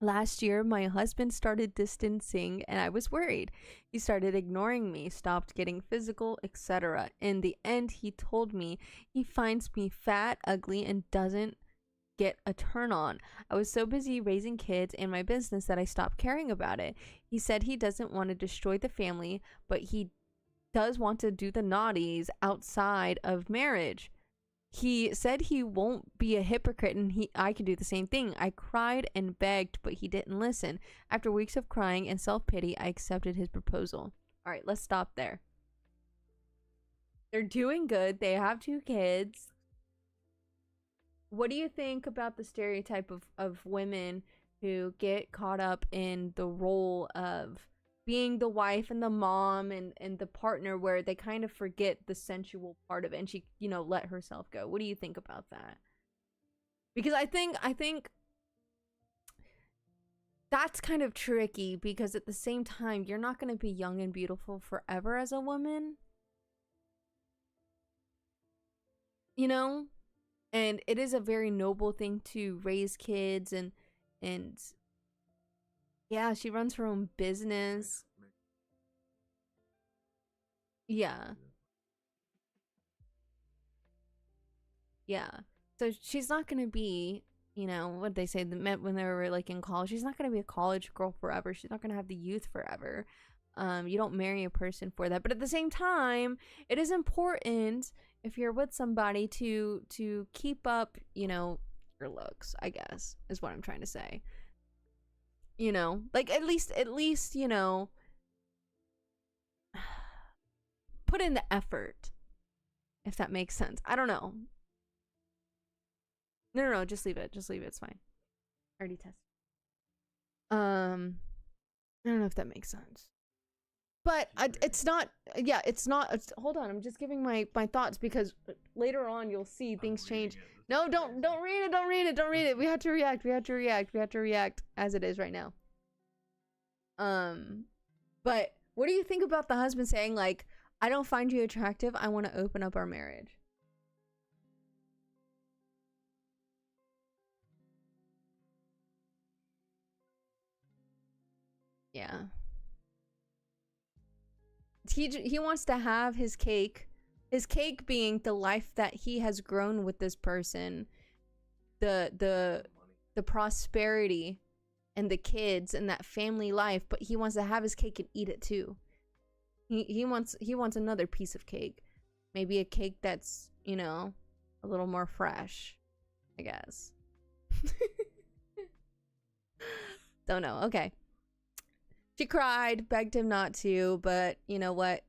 Speaker 1: Last year, my husband started distancing and I was worried. He started ignoring me, stopped getting physical, etc. In the end, he told me he finds me fat, ugly, and doesn't get a turn on. I was so busy raising kids and my business that I stopped caring about it. He said he doesn't want to destroy the family, but he does want to do the naughties outside of marriage. He said he won't be a hypocrite and I can do the same thing. I cried and begged, but he didn't listen. After weeks of crying and self-pity, I accepted his proposal. All right, let's stop there. They're doing good. They have 2 kids. What do you think about the stereotype of women who get caught up in the role of being the wife and the mom and the partner, where they kind of forget the sensual part of it, and she, you know, let herself go? What do you think about that? Because I think that's kind of tricky, because at the same time, you're not going to be young and beautiful forever as a woman. You know? And it is a very noble thing to raise kids and yeah, she runs her own business. Yeah. Yeah. So she's not going to be, you know, what they say, the men when they were like in college, she's not going to be a college girl forever. She's not going to have the youth forever. You don't marry a person for that. But at the same time, it is important, if you're with somebody, to keep up, you know, your looks, I guess, is what I'm trying to say. You know, like at least, you know, put in the effort, if that makes sense. I don't know. No, just leave it. Just leave it. It's fine. I already tested. I don't know if that makes sense. But it's not, yeah, it's not, hold on, I'm just giving my thoughts, because later on you'll see things change. No, don't read it. We have to react as it is right now. But what do you think about the husband saying, like, I don't find you attractive, I want to open up our marriage? Yeah. He wants to have his cake being the life that he has grown with this person, the prosperity and the kids and that family life, but he wants to have his cake and eat it too. He wants another piece of cake, maybe a cake that's, you know, a little more fresh, I guess. Don't know. Okay. She cried, begged him not to, but you know what?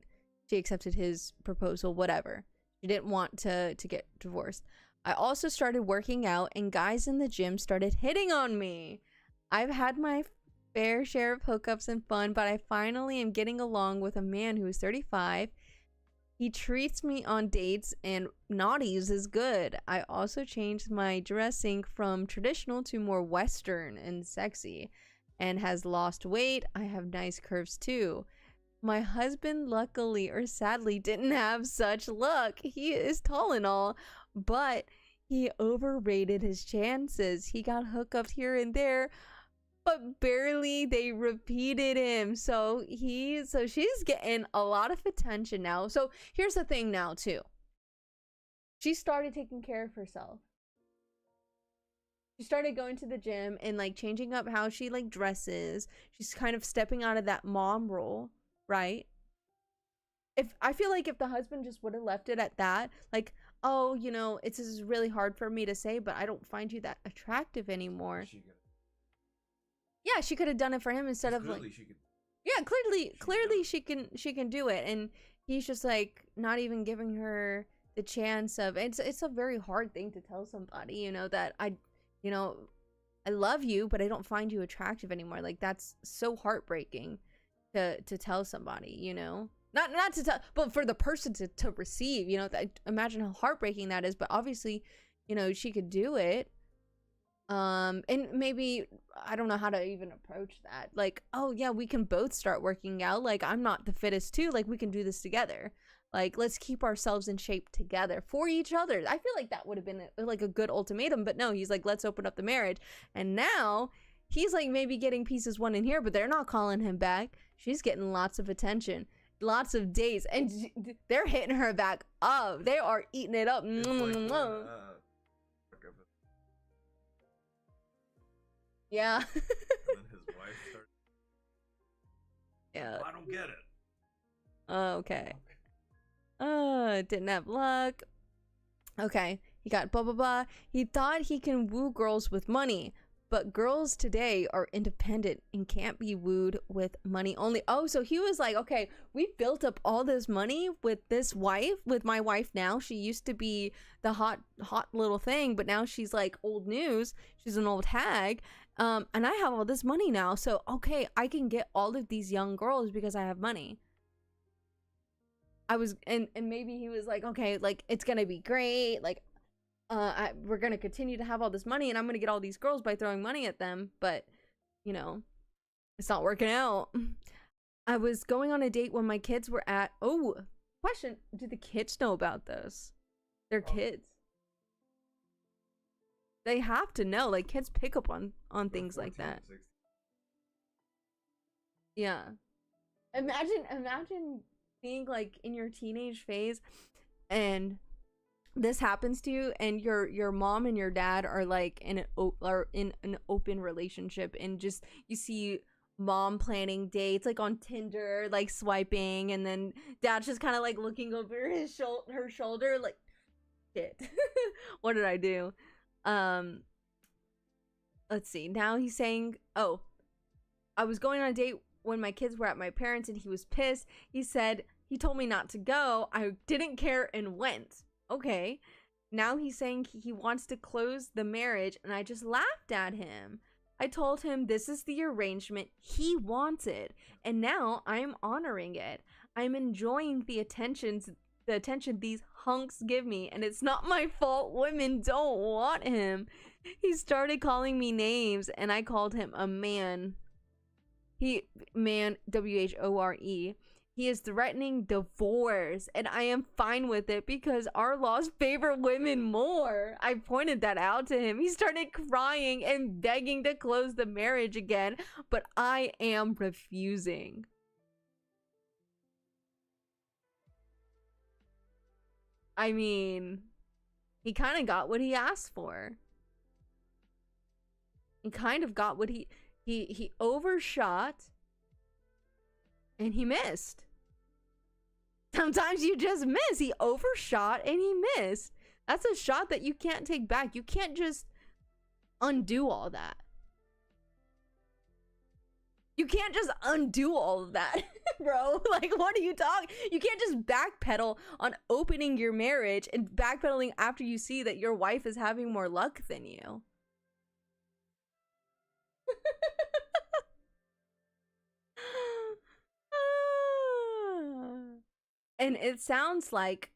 Speaker 1: She accepted his proposal, whatever. She didn't want to get divorced. I also started working out, and guys in the gym started hitting on me. I've had my fair share of hookups and fun, but I finally am getting along with a man who is 35. He treats me on dates, and naughties is good. I also changed my dressing from traditional to more Western and sexy, and has lost weight. I have nice curves too. My husband, luckily or sadly, didn't have such luck. He is tall and all, but he overrated his chances. He got hookups here and there, but barely they repeated him. So she's getting a lot of attention now. So here's the thing now too. She started taking care of herself. She started going to the gym and like changing up how she like dresses. She's kind of stepping out of that mom role, right? If I feel like if the husband just would have left it at that, like, oh, you know, this is really hard for me to say, but I don't find you that attractive anymore. Yeah, she could have done it for him instead of like, yeah, clearly she can do it, and he's just like not even giving her the chance of. It's a very hard thing to tell somebody, you know, that you know, I love you, but I don't find you attractive anymore. Like, that's so heartbreaking to tell somebody, you know? Not to tell, but for the person to receive, you know, imagine how heartbreaking that is. But obviously, you know, she could do it. And maybe, I don't know how to even approach that. Like, oh yeah, we can both start working out. Like, I'm not the fittest too. Like, we can do this together. Like, let's keep ourselves in shape together for each other. I feel like that would have been like a good ultimatum, but no, he's like, let's open up the marriage. And now he's like maybe getting pieces one in here, but they're not calling him back. She's getting lots of attention, lots of dates, and they're hitting her back up. They are eating it up.
Speaker 2: It's like when,
Speaker 1: yeah.
Speaker 2: and then his wife started.
Speaker 1: Yeah.
Speaker 2: I don't get it.
Speaker 1: Okay. Didn't have luck. Okay. He got blah blah blah. He thought he can woo girls with money, but girls today are independent and can't be wooed with money only. Oh, so he was like, okay, we built up all this money with this wife, with my wife now. She used to be the hot little thing, but now she's like old news. She's an old hag. And I have all this money now. So, okay, I can get all of these young girls because I have money. I was, and maybe he was like, okay, like, it's gonna be great. Like, we're gonna continue to have all this money and I'm gonna get all these girls by throwing money at them, but you know, it's not working out. I was going on a date when my kids were at, oh, question, do the kids know about this? They're kids. They have to know, like, kids pick up on things like that.
Speaker 2: 16.
Speaker 1: Yeah. Imagine being like in your teenage phase and this happens to you, and your mom and your dad are like in an open relationship, and just you see mom planning dates like on Tinder, like swiping, and then dad's just kind of like looking over her shoulder like, shit. What did I do? Let's see. Now he's saying, oh, I was going on a date when my kids were at my parents and he was pissed. He said he told me not to go. I didn't care and went. Okay. Now he's saying he wants to close the marriage, and I just laughed at him. I told him this is the arrangement he wanted, and now I'm honoring it. I'm enjoying the attention these hunks give me, and it's not my fault women don't want him. He started calling me names, and I called him a man. Man, W-H-O-R-E. He is threatening divorce, and I am fine with it because our laws favor women more. I pointed that out to him. He started crying and begging to close the marriage again, but I am refusing. I mean, he kind of got what he asked for. He kind of got what he overshot, and he missed. Sometimes you just miss. He overshot and he missed. That's a shot that you can't take back. You can't just undo all that. You can't just undo all of that, bro. Like, what are you talking? You can't just backpedal on opening your marriage and backpedaling after you see that your wife is having more luck than you. And it sounds like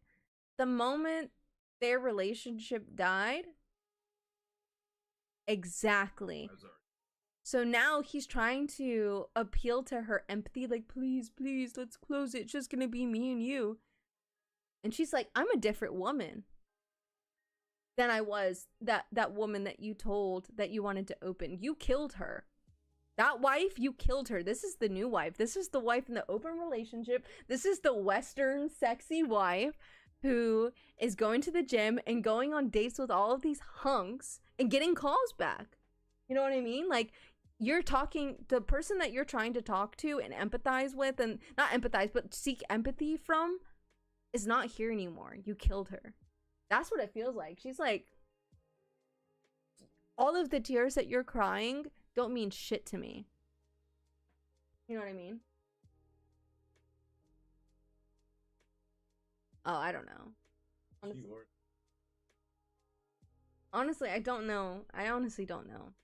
Speaker 1: the moment their relationship died, exactly. So now he's trying to appeal to her empathy, like, please, please, let's close it. It's just gonna be me and you. And she's like, I'm a different woman than I was that woman that you told that you wanted to open. You killed her. That wife, you killed her. This is the new wife. This is the wife in the open relationship. This is the Western sexy wife who is going to the gym and going on dates with all of these hunks and getting calls back. You know what I mean? Like, you're talking, the person that you're trying to talk to and empathize with, and not empathize, but seek empathy from, is not here anymore. You killed her. That's what it feels like. She's like, all of the tears that you're crying don't mean shit to me. You know what I mean? Oh, I don't know. Honestly, I don't know. I honestly don't know.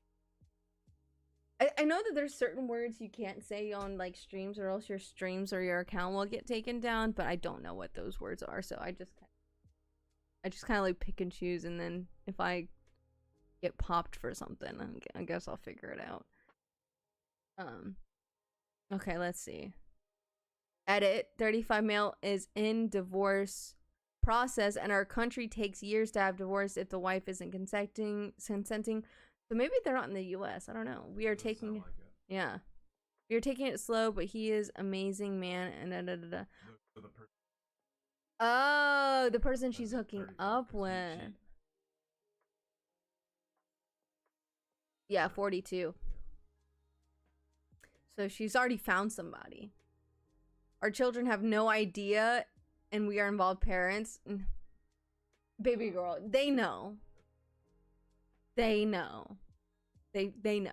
Speaker 1: I know that there's certain words you can't say on like streams, or else your streams or your account will get taken down, but I don't know what those words are, so I just kind of like pick and choose, and then if I get popped for something, I guess I'll figure it out. Okay, let's see. Edit. 35 male is in divorce process, and our country takes years to have divorce if the wife isn't consenting. So maybe they're not in the US. I don't know. We are
Speaker 2: Doesn't
Speaker 1: taking
Speaker 2: sound like it.
Speaker 1: yeah. We are taking it slow, but he is amazing man and da, da, da, da.
Speaker 2: For the person
Speaker 1: Oh, the person she's
Speaker 2: that's
Speaker 1: hooking
Speaker 2: 35,
Speaker 1: up
Speaker 2: 'cause
Speaker 1: with.
Speaker 2: she-
Speaker 1: Yeah, 42. So she's already found somebody. Our children have no idea, and we are involved parents. Baby girl, they know. They know. They know.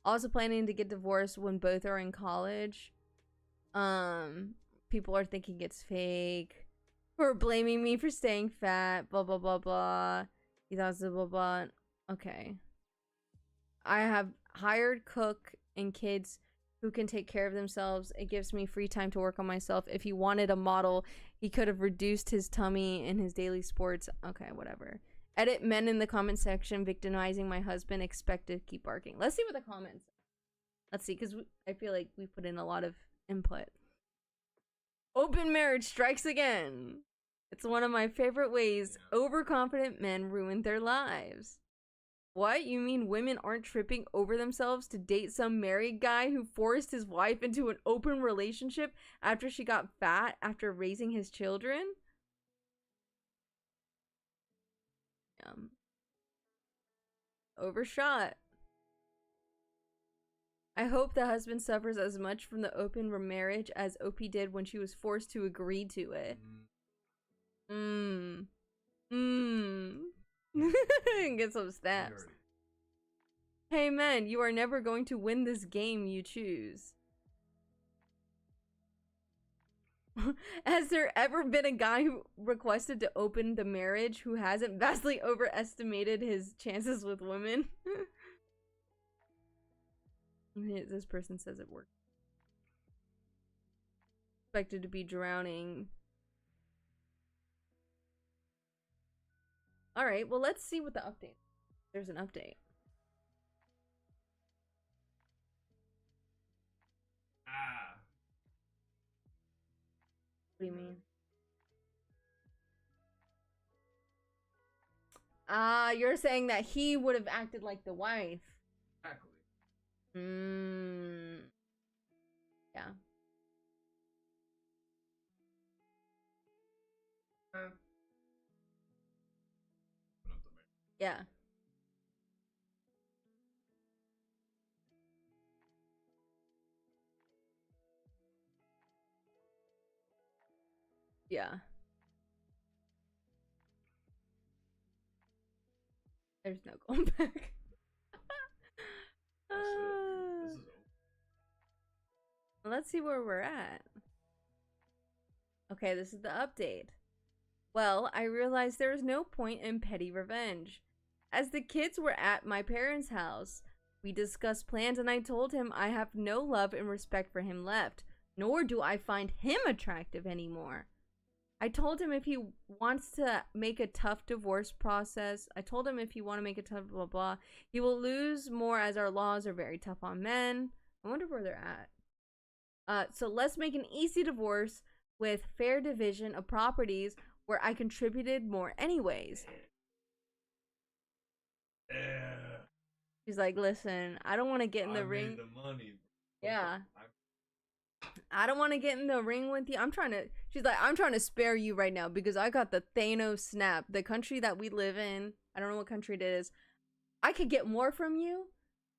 Speaker 1: Also planning to get divorced when both are in college. People are thinking it's fake. Who are blaming me for staying fat. Blah blah blah blah. He thought blah blah blah. Okay. I have hired cook and kids who can take care of themselves. It gives me free time to work on myself. If he wanted a model, he could have reduced his tummy in his daily sports. Okay, whatever. Edit men in the comment section victimizing my husband. Expect to keep barking. Let's see what the comments. Let's see, because I feel like we put in a lot of input. Open marriage strikes again. It's one of my favorite ways overconfident men ruin their lives. What? You mean women aren't tripping over themselves to date some married guy who forced his wife into an open relationship after she got fat after raising his children? Overshot. I hope the husband suffers as much from the open marriage as OP did when she was forced to agree to it. Get some snaps. Hey men, you are never going to win this game you choose. Has there ever been a guy who requested to open the marriage who hasn't vastly overestimated his chances with women? This person says it worked. Expected to be drowning. Alright, well let's see what the update. There's an update. What do you mean? You're saying that he would have acted like the wife.
Speaker 2: Exactly.
Speaker 1: Yeah. Yeah. Yeah. There's no going back.
Speaker 2: This is
Speaker 1: Let's see where we're at. Okay, this is the update. Well, I realized there was no point in petty revenge. As the kids were at my parents' house, we discussed plans and I told him I have no love and respect for him left, nor do I find him attractive anymore. I told him if he wants to make a tough divorce process, I told him if he want to make a tough blah blah, he will lose more as our laws are very tough on men. I wonder where they're at. So let's make an easy divorce with fair division of properties where I contributed more anyways.
Speaker 2: Yeah.
Speaker 1: She's like, listen, I don't want to get in the ring.
Speaker 2: Made the money.
Speaker 1: Yeah. I don't want to get in the ring with you. She's like, I'm trying to spare you right now because I got the Thanos snap. The country that we live in, I don't know what country it is. I could get more from you,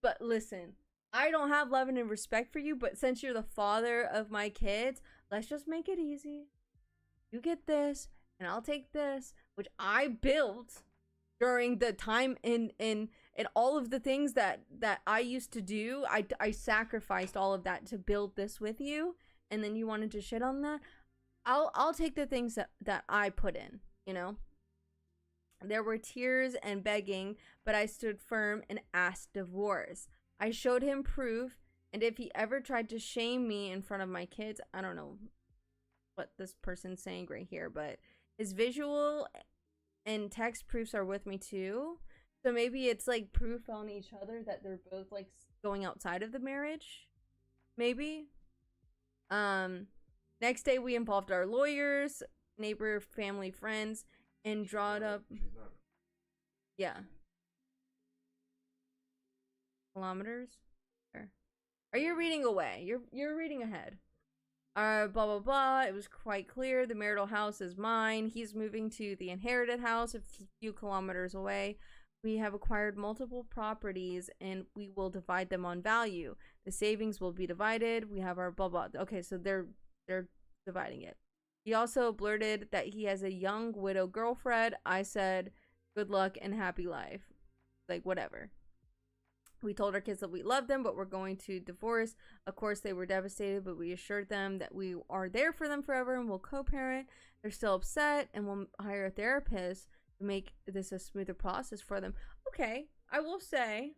Speaker 1: but listen, I don't have love and respect for you, but since you're the father of my kids, let's just make it easy. You get this, and I'll take this, which I built during the time in all of the things that I used to do. I sacrificed all of that to build this with you, and then you wanted to shit on that. I'll take the things that I put in, you know? There were tears and begging, but I stood firm and asked divorce. I showed him proof, and if he ever tried to shame me in front of my kids, I don't know what this person's saying right here, but his visual and text proofs are with me too. So maybe it's like proof on each other that they're both like going outside of the marriage. Maybe. Next day we involved our lawyers, neighbor, family, friends, and drawed up. Yeah. kilometers. There. Are you reading away? You're reading ahead. Blah blah blah. It was quite clear the marital house is mine. He's moving to the inherited house a few kilometers away. We have acquired multiple properties and we will divide them on value. The savings will be divided. We have our blah blah. Okay, so they're dividing it. He also blurted that he has a young widow girlfriend. I said, good luck and happy life. Like, whatever. We told our kids that we loved them, but we're going to divorce. Of course, they were devastated, but we assured them that we are there for them forever and will co-parent. They're still upset and we'll hire a therapist to make this a smoother process for them. Okay, I will say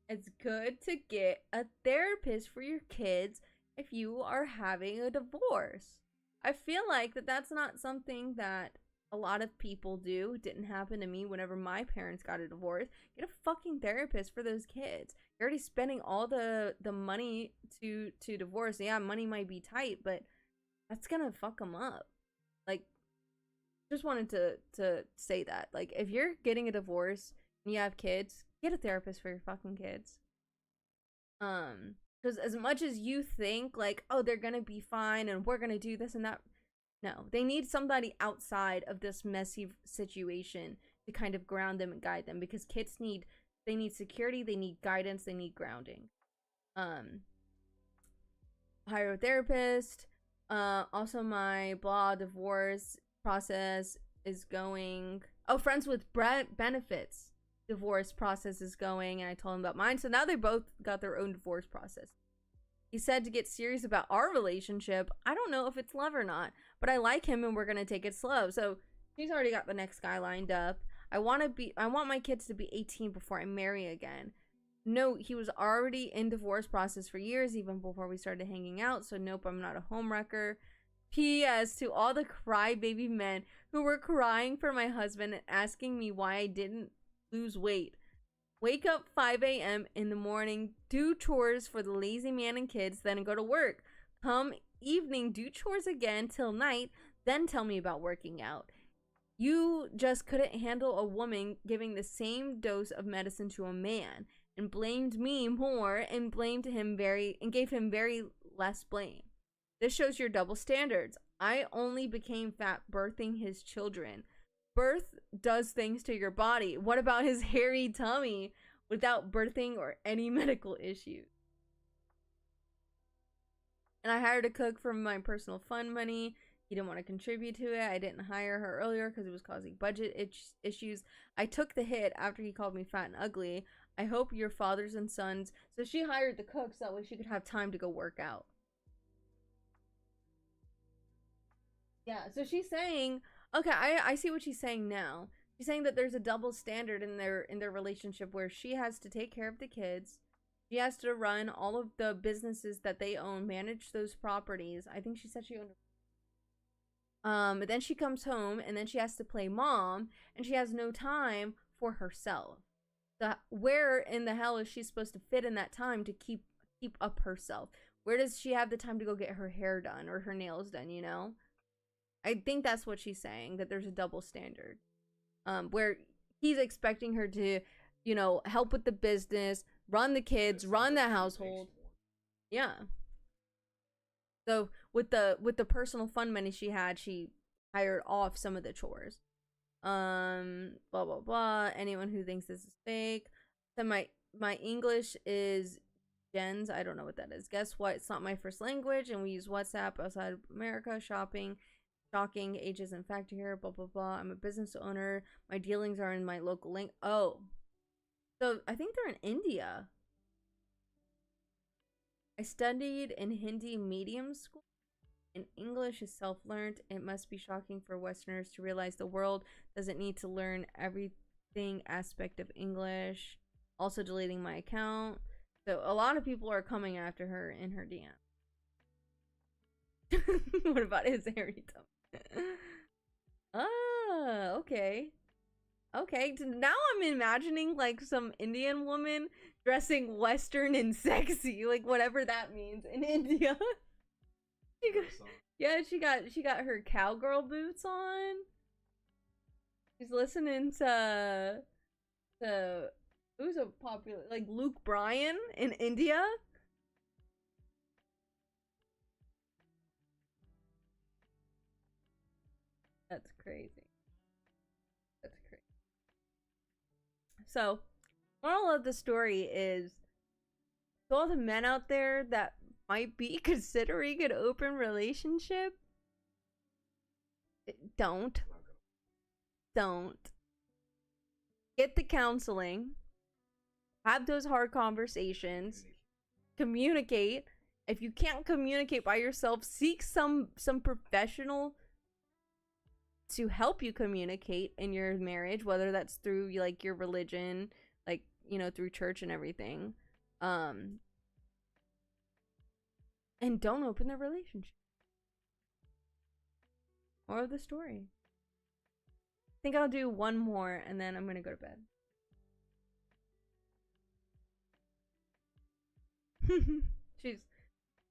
Speaker 1: it's good to get a therapist for your kids if you are having a divorce. I feel like that's not something that a lot of people do. It didn't happen to me whenever my parents got a divorce. Get a fucking therapist for those kids. You're already spending all the money to divorce. Yeah, money might be tight, but that's gonna fuck them up. Like, just wanted to say that. Like, if you're getting a divorce and you have kids, get a therapist for your fucking kids. Because as much as you think like, oh, they're gonna be fine and we're gonna do this and that, no, they need somebody outside of this messy situation to kind of ground them and guide them, because kids need security, they need guidance, they need grounding. Hire a therapist. Also my blah divorce process is going. Oh, friends with benefits divorce process is going, and I told him about mine. So now they both got their own divorce process. He said to get serious about our relationship. I don't know if it's love or not, but I like him and we're gonna take it slow. So she's already got the next guy lined up. I want my kids to be 18 before I marry again. No, he was already in divorce process for years, even before we started hanging out. So nope, I'm not a homewrecker. P.S. to all the crybaby men who were crying for my husband and asking me why I didn't lose weight. Wake up 5 a.m. in the morning, do chores for the lazy man and kids, then go to work. Come evening, do chores again till night, then tell me about working out. You just couldn't handle a woman giving the same dose of medicine to a man, and blamed me more and gave him very less blame. This shows your double standards. I only became fat birthing his children. Birth does things to your body. What about his hairy tummy without birthing or any medical issues? And I hired a cook from my personal fund money. He didn't want to contribute to it. I didn't hire her earlier because it was causing budget issues. I took the hit after he called me fat and ugly. I hope your fathers and sons. So she hired the cook so that way she could have time to go work out. Yeah, so she's saying, okay, I see what she's saying now. She's saying that there's a double standard in their relationship where she has to take care of the kids. She has to run all of the businesses that they own, manage those properties. I think she said she owned. But then she comes home and then she has to play mom and she has no time for herself. So where in the hell is she supposed to fit in that time to keep up herself? Where does she have the time to go get her hair done or her nails done, you know? I think that's what she's saying, that there's a double standard. Where he's expecting her to, you know, help with the business, run the kids, run the household. Yeah. So with the personal fund money she had, she hired off some of the chores. Blah blah blah. Anyone who thinks this is fake. So my English is Jen's. I don't know what that is. Guess what? It's not my first language, and we use WhatsApp outside of America. Shopping. Shocking, age isn't factor here, blah blah blah. I'm a business owner. My dealings are in my local language. Oh, so I think they're in India. I studied in Hindi medium school, and English is self-learned. It must be shocking for Westerners to realize the world doesn't need to learn everything aspect of English. Also deleting my account. So a lot of people are coming after her in her DM. What about his hairy tummy? Okay. Now I'm imagining like some Indian woman dressing Western and sexy, like whatever that means in India. She got her cowgirl boots on. She's listening to Who's a popular, like Luke Bryan in India? That's crazy. That's crazy. So, moral of the story is to all the men out there that might be considering an open relationship, don't. Don't. Get the counseling. Have those hard conversations. Communicate. If you can't communicate by yourself, seek some professional to help you communicate in your marriage, whether that's through like your religion, like, you know, through church and everything. And don't open the relationship. More of the story. I think I'll do one more and then I'm gonna go to bed.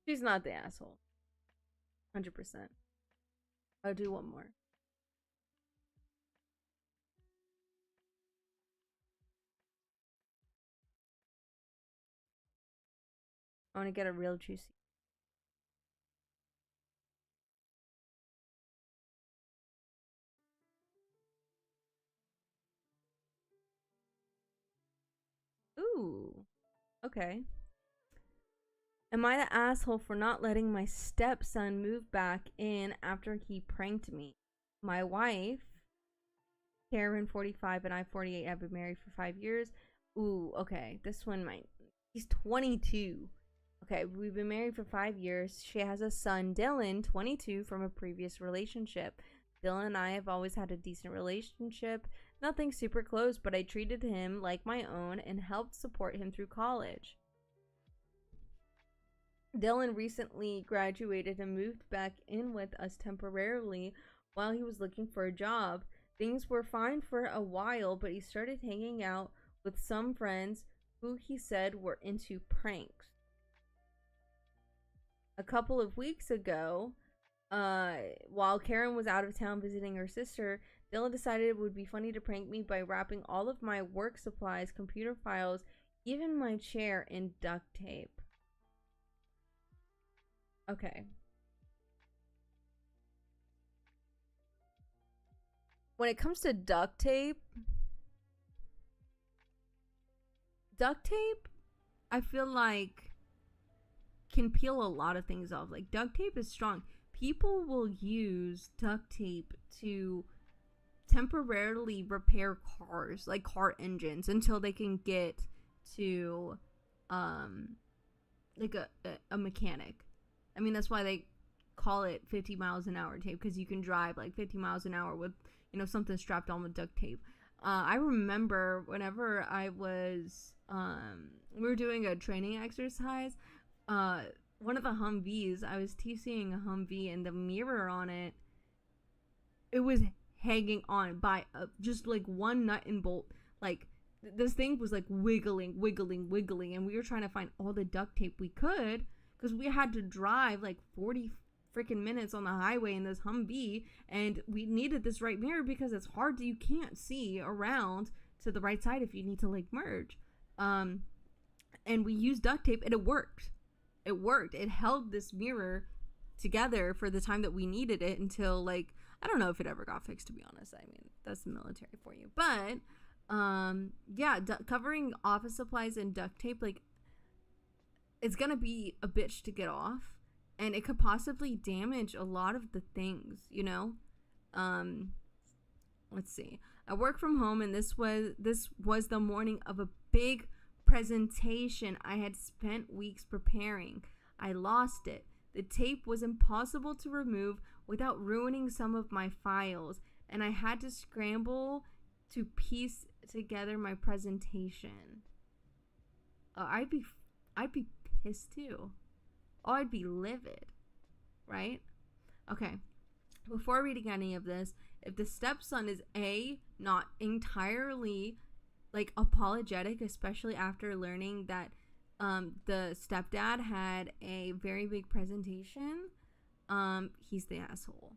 Speaker 1: she's not the asshole. 100%. I'll do one more. I want to get a real juicy. Ooh. Okay. Am I the asshole for not letting my stepson move back in after he pranked me? My wife, Karen, 45, and I, 48, have been married for 5 years. Ooh, okay. This one might. He's 22. Okay, we've been married for 5 years. She has a son, Dylan, 22, from a previous relationship. Dylan and I have always had a decent relationship. Nothing super close, but I treated him like my own and helped support him through college. Dylan recently graduated and moved back in with us temporarily while he was looking for a job. Things were fine for a while, but he started hanging out with some friends who he said were into pranks. A couple of weeks ago, while Karen was out of town visiting her sister, Dylan decided it would be funny to prank me by wrapping all of my work supplies, computer files, even my chair in duct tape. Okay. When it comes to duct tape, I feel like can peel a lot of things off. Like, duct tape is strong. People will use duct tape to temporarily repair cars, like car engines, until they can get to like a mechanic. I mean, that's why they call it 50 miles an hour tape, because you can drive like 50 miles an hour with, you know, something strapped on with duct tape. I remember whenever I was we were doing a training exercise, one of the Humvees, I was TCing a Humvee, and the mirror on it, it was hanging on by just like one nut and bolt. Like, this thing was like wiggling, and we were trying to find all the duct tape we could, because we had to drive like 40 freaking minutes on the highway in this Humvee, and we needed this right mirror because it's hard you can't see around to the right side if you need to like merge. And we used duct tape, and it worked. It held this mirror together for the time that we needed it, until, like, I don't know if it ever got fixed, to be honest. I mean, that's the military for you. But yeah, covering office supplies in duct tape, like, it's gonna be a bitch to get off, and it could possibly damage a lot of the things, you know. Let's see. I work from home, and this was the morning of a big presentation I had spent weeks preparing. I lost it. The tape was impossible to remove without ruining some of my files, and I had to scramble to piece together my presentation. I'd be pissed too. Oh, I'd be livid, right? Okay. Before reading any of this, if the stepson is not entirely like apologetic, especially after learning that the stepdad had a very big presentation, he's the asshole,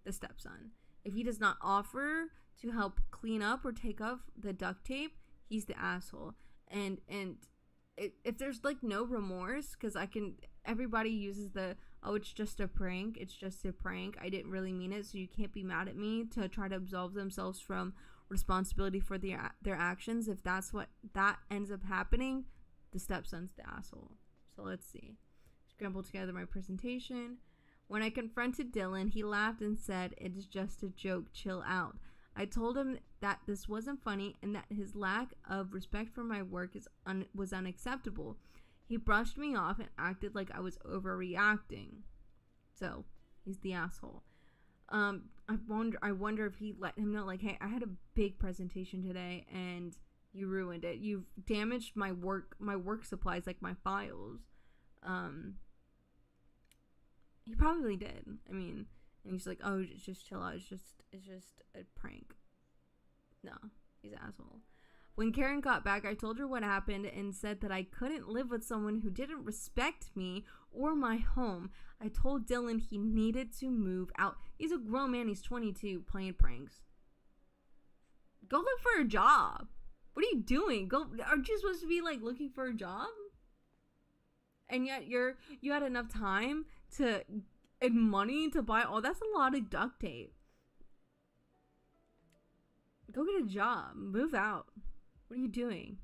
Speaker 1: the stepson. If he does not offer to help clean up or take off the duct tape, he's the asshole.
Speaker 3: And if there's like no remorse, because everybody uses the, oh, it's just a prank, I didn't really mean it, so you can't be mad at me, to try to absolve themselves from responsibility for their actions. If that's what that ends up happening, the stepson's the asshole. So let's see. Scrambled together my presentation. When I confronted Dylan, he laughed and said, "It's just a joke, chill out." I told him that this wasn't funny and that his lack of respect for my work was unacceptable. He brushed me off and acted like I was overreacting. So, he's the asshole. I wonder if he let him know, like, hey, I had a big presentation today and you ruined it. You've damaged my work supplies, like my files. He probably did. I mean, and he's like, oh, just chill out. It's just a prank. No, he's an asshole. When Karen got back, I told her what happened and said that I couldn't live with someone who didn't respect me or my home. I told Dylan he needed to move out. He's a grown man. He's 22, playing pranks. Go look for a job. What are you doing? Aren't you supposed to be like looking for a job? And yet you had enough time and money to buy all. That's a lot of duct tape. Go get a job. Move out. What are you doing?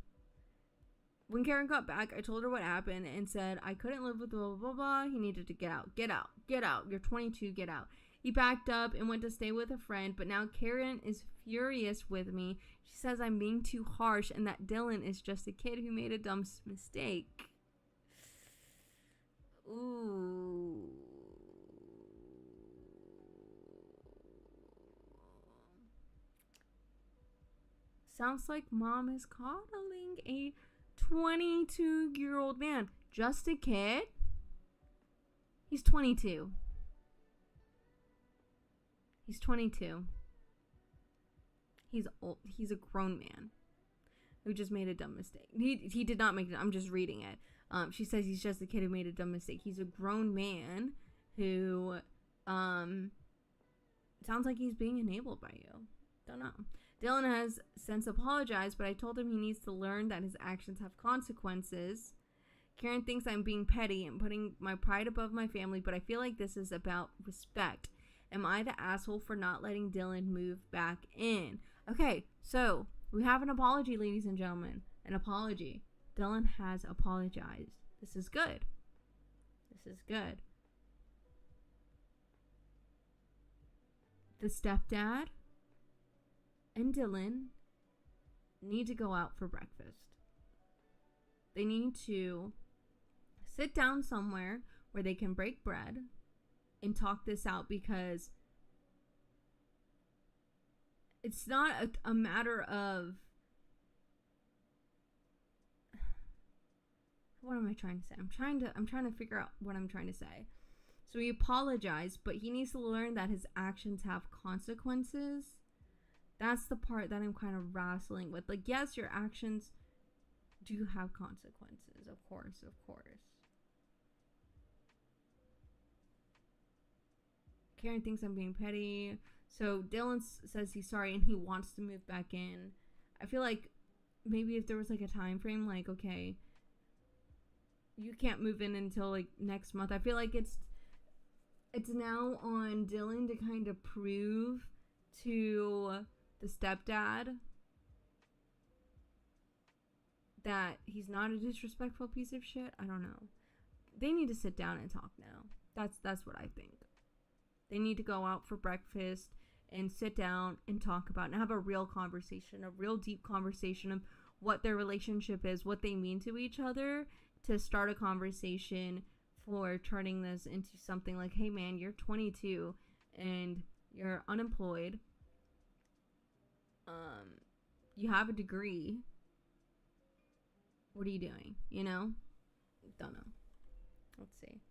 Speaker 3: When Karen got back, I told her what happened and said I couldn't live with blah, blah, blah, blah. He needed to get out. Get out. Get out. You're 22. Get out. He backed up and went to stay with a friend, but now Karen is furious with me. She says I'm being too harsh and that Dylan is just a kid who made a dumb mistake. Ooh. Sounds like mom is coddling a 22-year-old man. Just a kid? He's 22. He's 22. He's old. He's a grown man who just made a dumb mistake. He did not make it. I'm just reading it. She says he's just a kid who made a dumb mistake. He's a grown man who sounds like he's being enabled by you. Don't know. Dylan has since apologized, but I told him he needs to learn that his actions have consequences. Karen thinks I'm being petty and putting my pride above my family, but I feel like this is about respect. Am I the asshole for not letting Dylan move back in? Okay, so we have an apology, ladies and gentlemen. An apology. Dylan has apologized. This is good. This is good. The stepdad and Dylan need to go out for breakfast. They need to sit down somewhere where they can break bread and talk this out, because it's not a matter of, what am I trying to say? I'm trying to figure out what I'm trying to say. So he apologized, but he needs to learn that his actions have consequences. That's the part that I'm kind of wrestling with. Like, yes, your actions do have consequences. Of course. Karen thinks I'm being petty. So Dylan says he's sorry and he wants to move back in. I feel like maybe if there was like a time frame, like, okay, you can't move in until like next month. I feel like it's now on Dylan to kind of prove to the stepdad that he's not a disrespectful piece of shit. I don't know. They need to sit down and talk now. That's what I think. They need to go out for breakfast and sit down and talk about and have a real conversation, a real deep conversation of what their relationship is, what they mean to each other, to start a conversation for turning this into something like, hey man, you're 22 and you're unemployed. You have a degree. What are you doing? You know? Don't know. Let's see.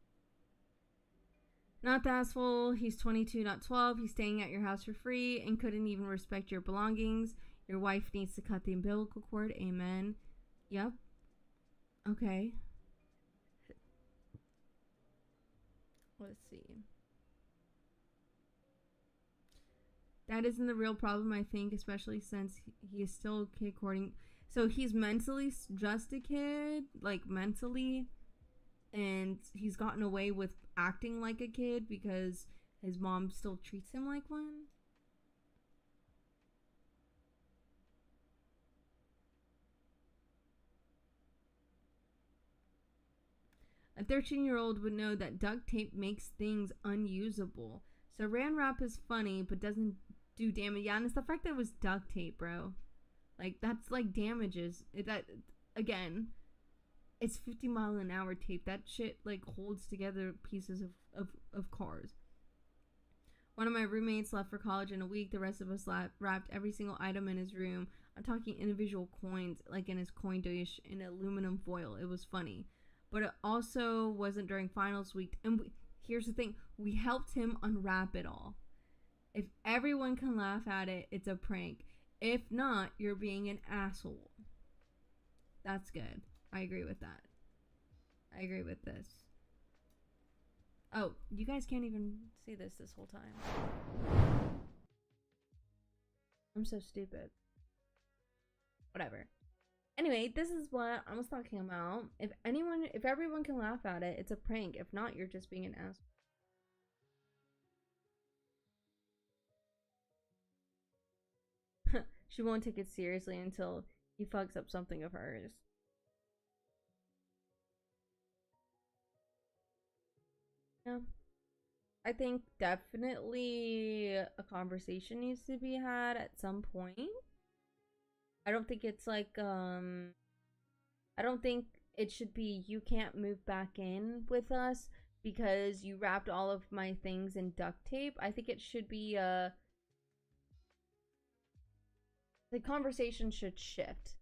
Speaker 3: Not the asshole. He's 22, not 12. He's staying at your house for free and couldn't even respect your belongings. Your wife needs to cut the umbilical cord. Amen. Yep. Okay. Let's see. That isn't the real problem, I think, especially since he is still a kid courting. So he's mentally just a kid, like mentally, and he's gotten away with acting like a kid because his mom still treats him like one. A 13-year-old would know that duct tape makes things unusable. Saran wrap is funny, but doesn't do damage. Yeah, and it's the fact that it was duct tape, bro. Like, that's like damages. That, again, it's 50-mile-an-hour tape. That shit, like, holds together pieces of cars. One of my roommates left for college in a week. The rest of us wrapped every single item in his room. I'm talking individual coins, like in his coin dish, in aluminum foil. It was funny. But it also wasn't during finals week. And here's the thing. We helped him unwrap it all. If everyone can laugh at it, it's a prank. If not, you're being an asshole. That's good. I agree with that. I agree with this. Oh, you guys can't even see this whole time. I'm so stupid. Whatever. Anyway, this is what I was talking about. If everyone can laugh at it, it's a prank. If not, you're just being an asshole. She won't take it seriously until he fucks up something of hers. Yeah. I think definitely a conversation needs to be had at some point. I don't think it's like, I don't think it should be you can't move back in with us because you wrapped all of my things in duct tape. I think it should be, the conversation should shift.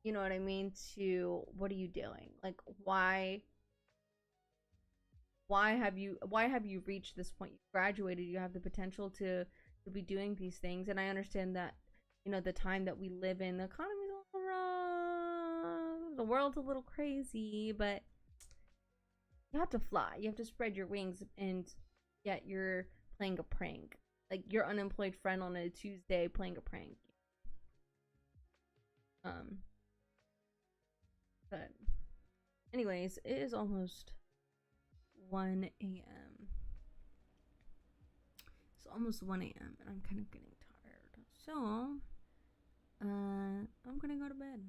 Speaker 3: You know what I mean? To what are you doing? Like, why have you reached this point? You graduated, you have the potential to be doing these things, and I understand that, you know, the time that we live in, the economy's a little rough, the world's a little crazy, but you have to fly, you have to spread your wings, and yet you're playing a prank, like your unemployed friend on a Tuesday playing a prank. But anyways, it is almost 1 a.m. It's almost 1 a.m. and I'm kind of getting tired. So, I'm gonna go to bed.